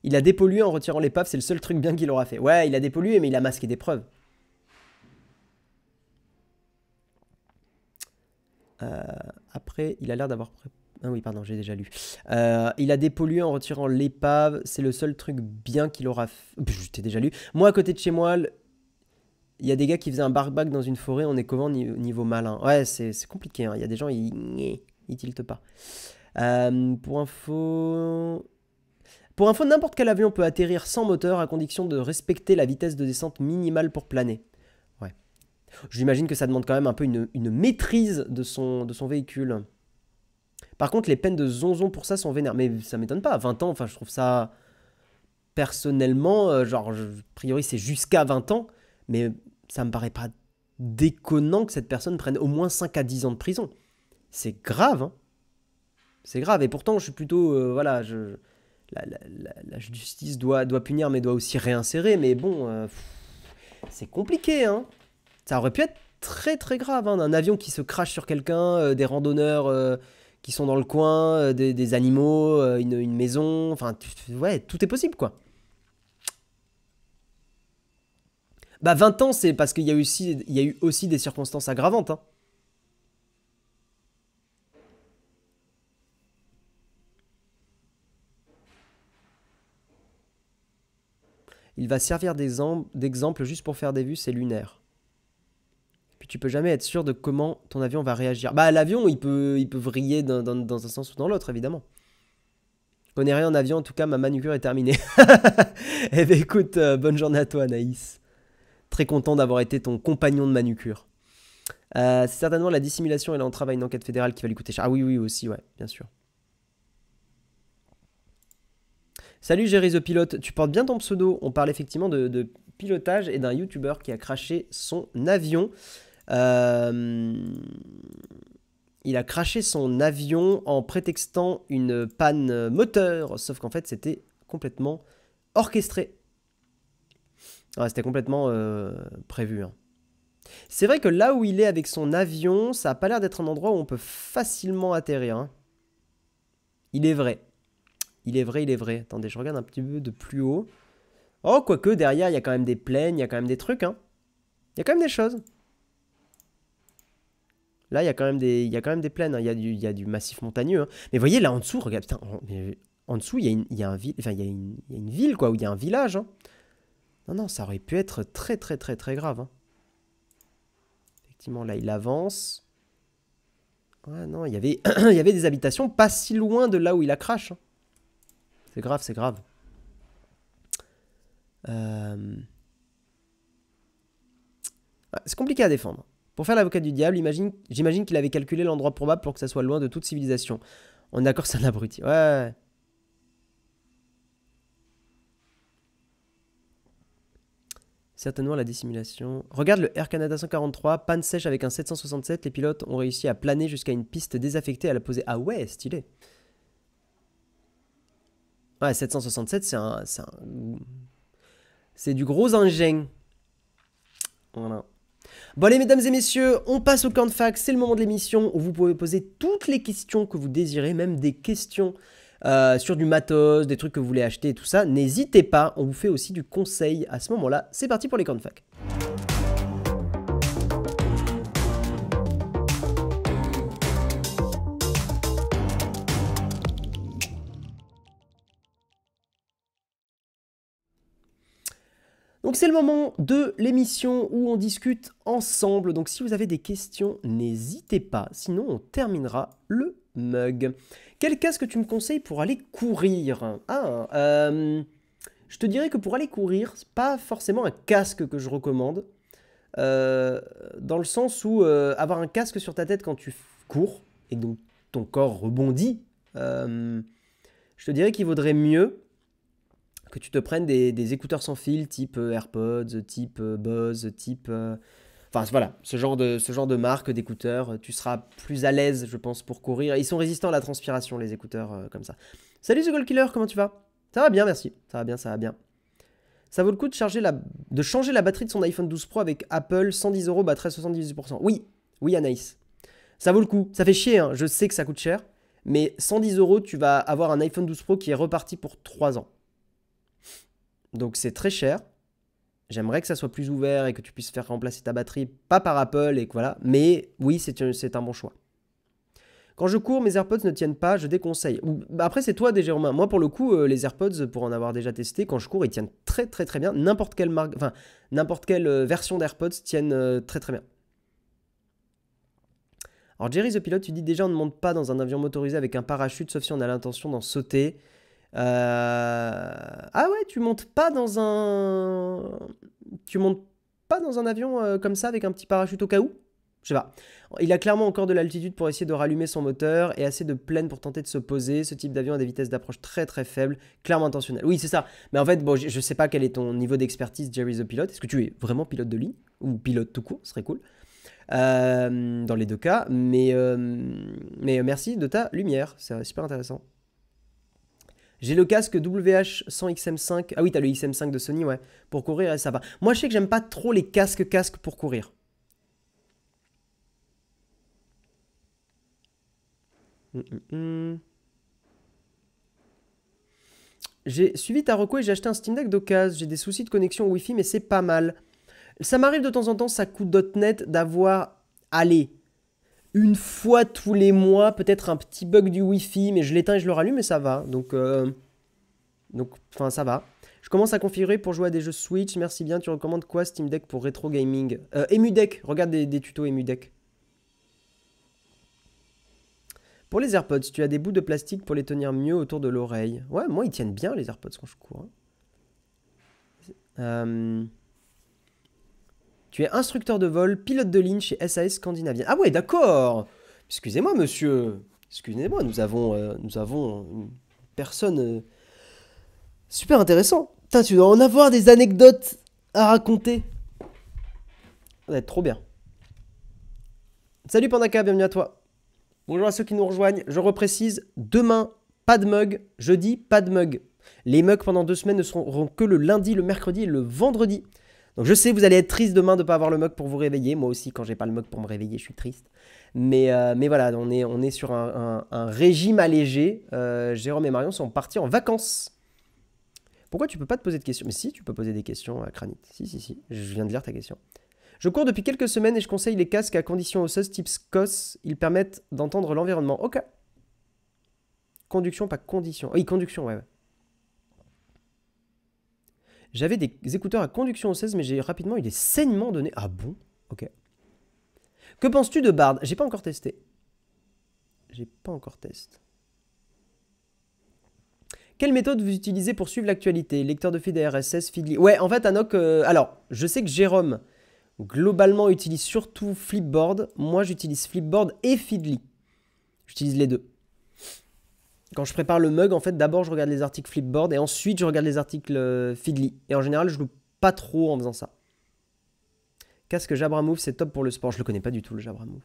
Speaker 1: Il a dépollué en retirant l'épave, c'est le seul truc bien qu'il aura fait. Ouais, il a dépollué, mais il a masqué des preuves. Après, il a l'air d'avoir... Ah oui, pardon, j'ai déjà lu. Il a dépollué en retirant l'épave. C'est le seul truc bien qu'il aura fait. Je t'ai déjà lu. Moi, à côté de chez moi, il y a des gars qui faisaient un barbecue dans une forêt en écovant niveau malin. Ouais, c'est compliqué. Hein. Il y a des gens, ils tiltent pas. Pour info, n'importe quel avion peut atterrir sans moteur à condition de respecter la vitesse de descente minimale pour planer. Ouais. J'imagine que ça demande quand même un peu une maîtrise de son véhicule. Par contre, les peines de zonzon pour ça sont vénères. Mais ça m'étonne pas. À 20 ans, enfin, je trouve ça... Personnellement, genre, a priori, c'est jusqu'à 20 ans. Mais ça me paraît pas déconnant que cette personne prenne au moins 5 à 10 ans de prison. C'est grave, hein. C'est grave. Et pourtant, je suis plutôt... voilà, la justice doit punir, mais doit aussi réinsérer. Mais bon, c'est compliqué, hein. Ça aurait pu être très, très grave, hein. Un avion qui se crache sur quelqu'un, des randonneurs... qui sont dans le coin, des animaux, une maison, enfin, ouais, tout est possible, quoi. Bah, 20 ans, c'est parce qu'il y a eu aussi des circonstances aggravantes, hein. Il va servir d'exemple juste pour faire des vues, c'est lunaire. Puis tu peux jamais être sûr de comment ton avion va réagir. Bah, l'avion, il peut vriller dans un sens ou dans l'autre, évidemment. Je connais rien en avion, en tout cas, ma manucure est terminée. Eh ben écoute, bonne journée à toi, Anaïs. Très content d'avoir été ton compagnon de manucure. C'est certainement la dissimulation et l'entrave à une enquête fédérale qui va lui coûter cher. Ah oui, oui, aussi, ouais, bien sûr. Salut Jerry the Pilote, tu portes bien ton pseudo. On parle effectivement de pilotage et d'un YouTuber qui a crashé son avion. Il a crashé son avion en prétextant une panne moteur, sauf qu'en fait c'était complètement orchestré. Ouais, c'était complètement prévu. Hein. C'est vrai que là où il est avec son avion, ça n'a pas l'air d'être un endroit où on peut facilement atterrir. Hein. Il est vrai. Il est vrai, il est vrai. Attendez, je regarde un petit peu de plus haut. Oh, quoique, derrière, il y a quand même des plaines, il y a quand même des trucs. Hein. Il y a quand même des choses. Là, il y a quand même des plaines. Hein. Il y a du massif montagneux. Hein. Mais vous voyez, là en dessous, regarde, putain, en dessous, il y a une ville, quoi, où il y a un village. Hein. Non, non, ça aurait pu être très, très, très, très grave. Hein. Effectivement, là, il avance. Ouais, non, il y avait, il y avait des habitations pas si loin de là où il a crash. Hein. C'est grave, c'est grave. C'est compliqué à défendre. Pour faire l'avocat du diable, j'imagine qu'il avait calculé l'endroit probable pour que ça soit loin de toute civilisation. On est d'accord, c'est un abruti. Ouais. Certainement la dissimulation. Regarde le Air Canada 143, panne sèche avec un 767. Les pilotes ont réussi à planer jusqu'à une piste désaffectée à la poser. Ah ouais, stylé. Ouais, 767, c'est du gros engin. Voilà. Bon allez mesdames et messieurs, on passe au camp de fac, c'est le moment de l'émission où vous pouvez poser toutes les questions que vous désirez, même des questions sur du matos, des trucs que vous voulez acheter et tout ça. N'hésitez pas, on vous fait aussi du conseil à ce moment-là. C'est parti pour les camps de fac. Donc c'est le moment de l'émission où on discute ensemble. Donc si vous avez des questions, n'hésitez pas. Sinon, on terminera le mug. Quel casque tu me conseilles pour aller courir? Je te dirais que pour aller courir, c'est pas forcément un casque que je recommande. Dans le sens où avoir un casque sur ta tête quand tu cours, et donc ton corps rebondit, je te dirais qu'il vaudrait mieux que tu te prennes des écouteurs sans fil, type AirPods, type Bose, type... Enfin voilà, ce genre de marque d'écouteurs, tu seras plus à l'aise, je pense, pour courir. Ils sont résistants à la transpiration, les écouteurs comme ça. Salut The Gold Killer, comment tu vas? Ça va bien, merci. Ça va bien, ça va bien. Ça vaut le coup de changer la batterie de son iPhone 12 Pro avec Apple, 110 €, batterie à 78%. Oui Anaïs. Ça vaut le coup. Ça fait chier, hein. Je sais que ça coûte cher, mais 110 €, tu vas avoir un iPhone 12 Pro qui est reparti pour 3 ans. Donc c'est très cher. J'aimerais que ça soit plus ouvert et que tu puisses faire remplacer ta batterie, pas par Apple et que voilà. Mais oui, c'est un bon choix. Quand je cours, mes AirPods ne tiennent pas, je déconseille. Après, c'est toi déjà, Romain. Moi, pour le coup, les AirPods, pour en avoir déjà testé, quand je cours, ils tiennent très très très bien. N'importe quelle marque, enfin, n'importe quelle version d'AirPods tiennent très très bien. Alors, Jerry the Pilot, tu dis déjà, on ne monte pas dans un avion motorisé avec un parachute, sauf si on a l'intention d'en sauter. Ah ouais, tu montes pas dans un avion comme ça avec un petit parachute au cas où? Je sais pas. Il a clairement encore de l'altitude pour essayer de rallumer son moteur et assez de plaine pour tenter de se poser. Ce type d'avion a des vitesses d'approche très très faibles, clairement intentionnelles. Oui, c'est ça. Mais en fait, bon, je sais pas quel est ton niveau d'expertise, Jerry the Pilot. Est-ce que tu es vraiment pilote de ligne ou pilote tout court? Ce serait cool. Dans les deux cas. Mais merci de ta lumière. C'est super intéressant. J'ai le casque WH-100 XM5. Ah oui, t'as le XM5 de Sony, ouais. Pour courir, et ça va. Moi, je sais que j'aime pas trop les casques pour courir. J'ai suivi ta reco et j'ai acheté un Steam Deck d'occasion. J'ai des soucis de connexion Wi-Fi, mais c'est pas mal. Ça m'arrive de temps en temps, ça coûte .net, d'avoir, allez, une fois tous les mois, peut-être un petit bug du Wi-Fi, mais je l'éteins et je le rallume et ça va. Donc, enfin, ça va. Je commence à configurer pour jouer à des jeux Switch. Merci bien. Tu recommandes quoi Steam Deck pour rétro gaming? EmuDeck. Regarde des tutos EmuDeck. Pour les AirPods, tu as des bouts de plastique pour les tenir mieux autour de l'oreille. Ouais, moi, ils tiennent bien les AirPods quand je cours. Tu es instructeur de vol, pilote de ligne chez SAS Scandinavien. Ah ouais, d'accord. Excusez-moi, monsieur. Excusez-moi, nous avons une personne super intéressant. Putain, tu dois en avoir des anecdotes à raconter. Ça va être trop bien. Salut Pandaka, bienvenue à toi. Bonjour à ceux qui nous rejoignent. Je reprécise, demain, pas de mug. Jeudi, pas de mug. Les mugs pendant 2 semaines ne seront que le lundi, le mercredi et le vendredi. Donc je sais, vous allez être triste demain de ne pas avoir le mug pour vous réveiller. Moi aussi, quand j'ai pas le mug pour me réveiller, je suis triste. Mais voilà, on est sur un régime allégé. Jérôme et Marion sont partis en vacances. Pourquoi tu peux pas te poser de questions? Mais si, tu peux poser des questions à Kranit. Si, je viens de lire ta question. Je cours depuis quelques semaines et je conseille les casques à condition osseuse type SCOS. Ils permettent d'entendre l'environnement. Ok. Conduction, pas condition. Oui, conduction, ouais. J'avais des écouteurs à conduction osseuse, mais j'ai rapidement eu des saignements de nez. Ah bon? Ok. Que penses-tu de Bard? J'ai pas encore testé. J'ai pas encore test. Quelle méthode vous utilisez pour suivre l'actualité? Lecteur de feed RSS, Feedly. Ouais, en fait, Anok, alors, je sais que Jérôme, globalement, utilise surtout Flipboard. Moi, j'utilise Flipboard et Feedly. J'utilise les deux. Quand je prépare le mug, en fait, d'abord, je regarde les articles Flipboard et ensuite, je regarde les articles Feedly. Et en général, je loupe pas trop en faisant ça. Casque Jabra Move, c'est top pour le sport. Je le connais pas du tout, le Jabra Move.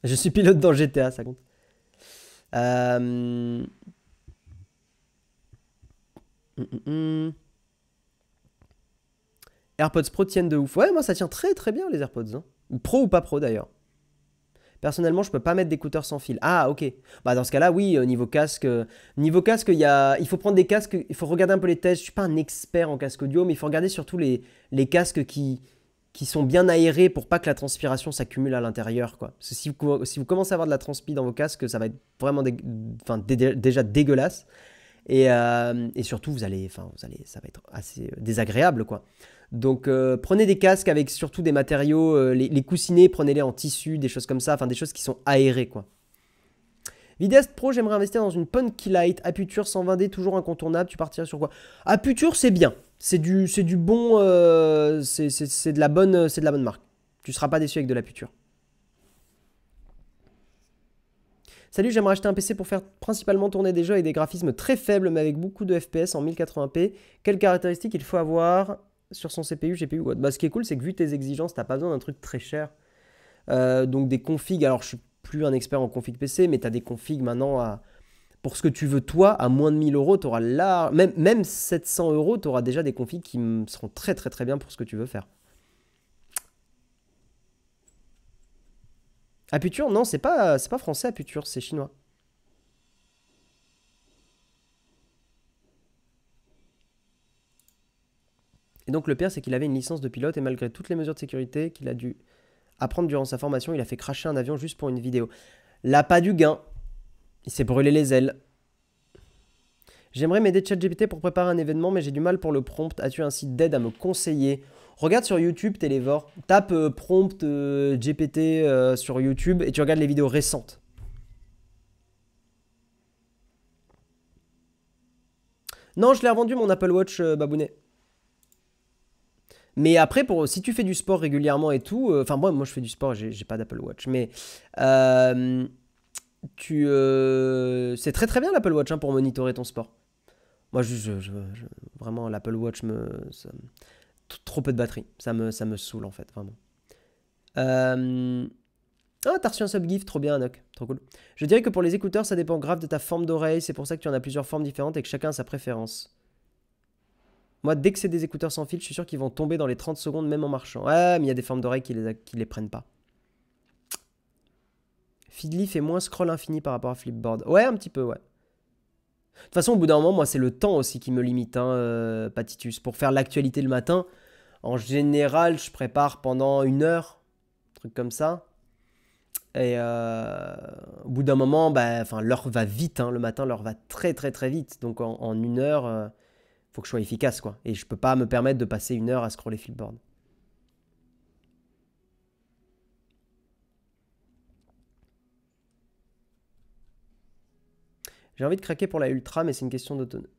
Speaker 1: Je suis pilote dans GTA, ça compte. AirPods Pro tiennent de ouf. Ouais, moi ça tient très très bien les AirPods. Hein. Pro ou pas pro d'ailleurs. Personnellement, je peux pas mettre d'écouteurs sans fil. Ah, ok. Bah dans ce cas-là, oui, niveau casque, il faut prendre des casques, il faut regarder un peu les tests. Je suis pas un expert en casque audio, mais il faut regarder surtout les casques qui sont bien aérés pour pas que la transpiration s'accumule à l'intérieur, quoi. Parce que si vous commencez à avoir de la transpi dans vos casques, ça va être vraiment déjà dégueulasse. Et surtout, ça va être assez désagréable, quoi. Donc, prenez des casques avec surtout des matériaux, les coussinets, prenez-les en tissu, des choses comme ça, enfin des choses qui sont aérées, quoi. Vidéaste Pro, j'aimerais investir dans une Punky Light, Aputure 120D, toujours incontournable. Tu partirais sur quoi? Aputure, c'est bien. C'est du bon, c'est de la bonne marque. Tu seras pas déçu avec de l'Aputure. Salut, j'aimerais acheter un PC pour faire principalement tourner des jeux avec des graphismes très faibles, mais avec beaucoup de FPS en 1080p. Quelles caractéristiques il faut avoir sur son CPU, GPU ou autre? Bah, ce qui est cool, c'est que vu tes exigences, t'as pas besoin d'un truc très cher. Donc des configs, alors je suis plus un expert en config PC, mais tu as des configs maintenant pour ce que tu veux toi, à moins de 1000 euros, tu auras là, même 700 euros, tu auras déjà des configs qui seront très très très bien pour ce que tu veux faire. Aputure, non, c'est pas français Aputure, c'est chinois. Et donc le pire, c'est qu'il avait une licence de pilote et malgré toutes les mesures de sécurité qu'il a dû apprendre durant sa formation, il a fait crasher un avion juste pour une vidéo. Là, pas du gain. Il s'est brûlé les ailes. J'aimerais m'aider ChatGPT pour préparer un événement, mais j'ai du mal pour le prompt. As-tu un site d'aide à me conseiller? Regarde sur YouTube, Télévore. Tape prompt GPT sur YouTube et tu regardes les vidéos récentes. Non, je l'ai revendu mon Apple Watch, Babounet. Mais après, si tu fais du sport régulièrement et tout, enfin moi je fais du sport, j'ai pas d'Apple Watch, mais c'est très très bien l'Apple Watch hein, pour monitorer ton sport. Moi, vraiment, l'Apple Watch trop peu de batterie. Ça me saoule, en fait, vraiment. Ah, t'as reçu un sub-gift, trop bien, Anok. Trop cool. Je dirais que pour les écouteurs, ça dépend grave de ta forme d'oreille. C'est pour ça que tu en as plusieurs formes différentes et que chacun a sa préférence. Moi, dès que c'est des écouteurs sans fil, je suis sûr qu'ils vont tomber dans les 30 secondes, même en marchant. Ouais, mais il y a des formes d'oreilles qui les prennent pas. Feedly fait moins scroll infini par rapport à Flipboard. Ouais, un petit peu, ouais. De toute façon, au bout d'un moment, moi, c'est le temps aussi qui me limite, hein, Patitus. Pour faire l'actualité le matin, en général, je prépare pendant 1 heure, un truc comme ça. Et au bout d'un moment, bah, l'heure va vite, hein, le matin, l'heure va très très très vite. Donc en 1 heure, faut que je sois efficace, quoi. Et je peux pas me permettre de passer 1 heure à scroller Flipboard. J'ai envie de craquer pour la Ultra, mais c'est une question d'autonomie.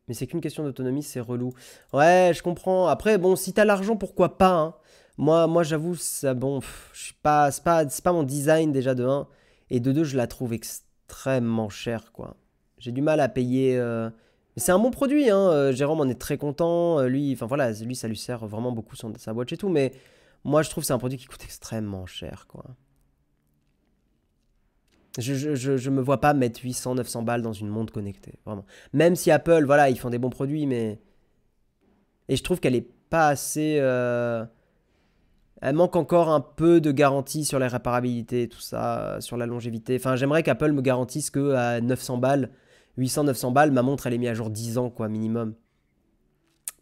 Speaker 1: Mais c'est qu'une question d'autonomie, c'est relou. Ouais, je comprends. Après, bon, si t'as l'argent, pourquoi pas, hein. Moi j'avoue, ça, bon, je suis pas, c'est pas mon design déjà de 1. Et de 2, je la trouve extrêmement chère, quoi. J'ai du mal à payer. Mais c'est un bon produit, hein. Jérôme en est très content. Lui, enfin voilà, lui, ça lui sert vraiment beaucoup sa watch et tout. Mais moi, je trouve que c'est un produit qui coûte extrêmement cher, quoi. Je me vois pas mettre 800, 900 balles dans une montre connectée, vraiment. Même si Apple, voilà, ils font des bons produits, mais... Et je trouve qu'elle est pas assez... Elle manque encore un peu de garantie sur la réparabilité, tout ça, sur la longévité. Enfin, j'aimerais qu'Apple me garantisse que à 900 balles, 800, 900 balles, ma montre, elle est mise à jour 10 ans, quoi, minimum.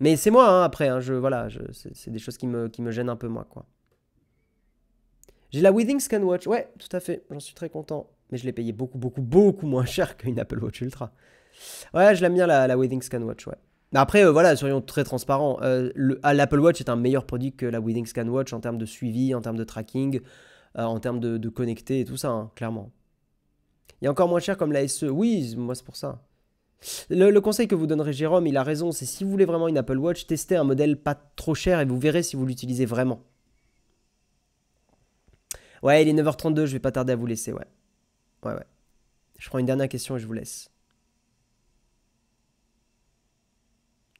Speaker 1: Mais c'est moi, hein, après, hein, voilà, c'est des choses qui me gênent un peu, moi, quoi. J'ai la Withings ScanWatch, ouais, tout à fait, j'en suis très content. Mais je l'ai payé beaucoup, beaucoup, beaucoup moins cher qu'une Apple Watch Ultra. Ouais, je l'aime bien la Withings ScanWatch, ouais. Mais après, voilà, soyons très transparents. L'Apple Watch est un meilleur produit que la Withings ScanWatch en termes de suivi, en termes de tracking. en termes de connecté et tout ça, hein, clairement. Il y a encore moins cher comme la SE. Oui, moi c'est pour ça. Le conseil que vous donnerez Jérôme, il a raison, c'est si vous voulez vraiment une Apple Watch, testez un modèle pas trop cher et vous verrez si vous l'utilisez vraiment. Ouais, il est 9h32, je vais pas tarder à vous laisser, ouais. Ouais, ouais. Je prends une dernière question et je vous laisse.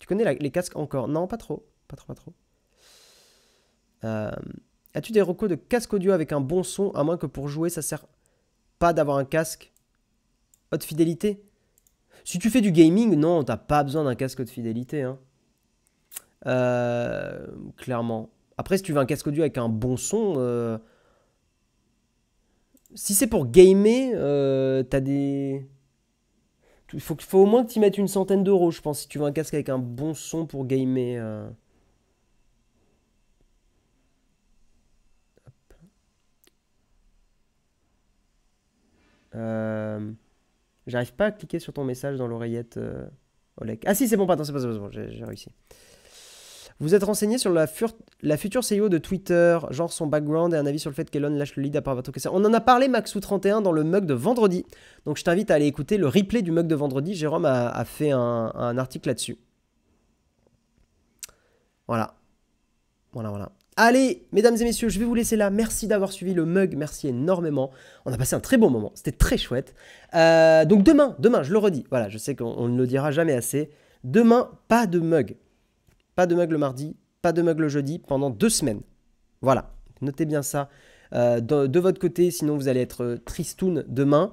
Speaker 1: Tu connais les casques encore? Non, pas trop. Pas trop, pas trop. As-tu des recos de casque audio avec un bon son, à moins que pour jouer, ça sert pas d'avoir un casque haute fidélité? Si tu fais du gaming, non, t'as pas besoin d'un casque haute fidélité, hein. Clairement. Après, si tu veux un casque audio avec un bon son, si c'est pour gamer, t'as des... Faut au moins que tu mettes une centaine d'euros, je pense, si tu veux un casque avec un bon son pour gamer. J'arrive pas à cliquer sur ton message dans l'oreillette, Oleg. Ah si, c'est bon, pardon, c'est bon, j'ai réussi. Vous êtes renseigné sur la future CEO de Twitter, genre son background et un avis sur le fait qu'Elon lâche le lead à part votre question. On en a parlé, Maxou31, dans le mug de vendredi. Donc je t'invite à aller écouter le replay du mug de vendredi. Jérôme a fait un article là-dessus. Voilà. Voilà. Allez, mesdames et messieurs, je vais vous laisser là. Merci d'avoir suivi le mug, merci énormément. On a passé un très bon moment, c'était très chouette. Donc demain, je le redis, voilà, je sais qu'on ne le dira jamais assez. Demain, pas de mug. Pas de mug le mardi, pas de mug le jeudi, pendant 2 semaines. Voilà, notez bien ça de votre côté, sinon vous allez être tristoun demain.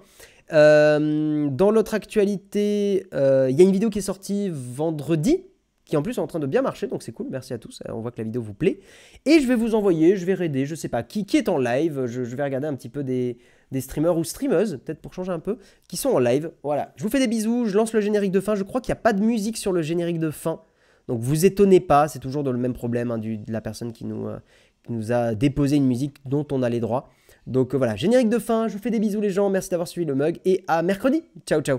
Speaker 1: Dans l'autre actualité, il y a une vidéo qui est sortie vendredi, qui en plus est en train de bien marcher, donc c'est cool, merci à tous, on voit que la vidéo vous plaît. Et je vais vous envoyer, je vais raider, je sais pas, qui est en live, je vais regarder un petit peu des streamers ou streameuses, peut-être pour changer un peu, qui sont en live. Voilà, je vous fais des bisous, je lance le générique de fin, je crois qu'il n'y a pas de musique sur le générique de fin, donc vous étonnez pas, c'est toujours dans le même problème hein, de la personne qui nous a déposé une musique dont on a les droits. Donc voilà, générique de fin, je vous fais des bisous les gens, merci d'avoir suivi le mug, et à mercredi, ciao ciao.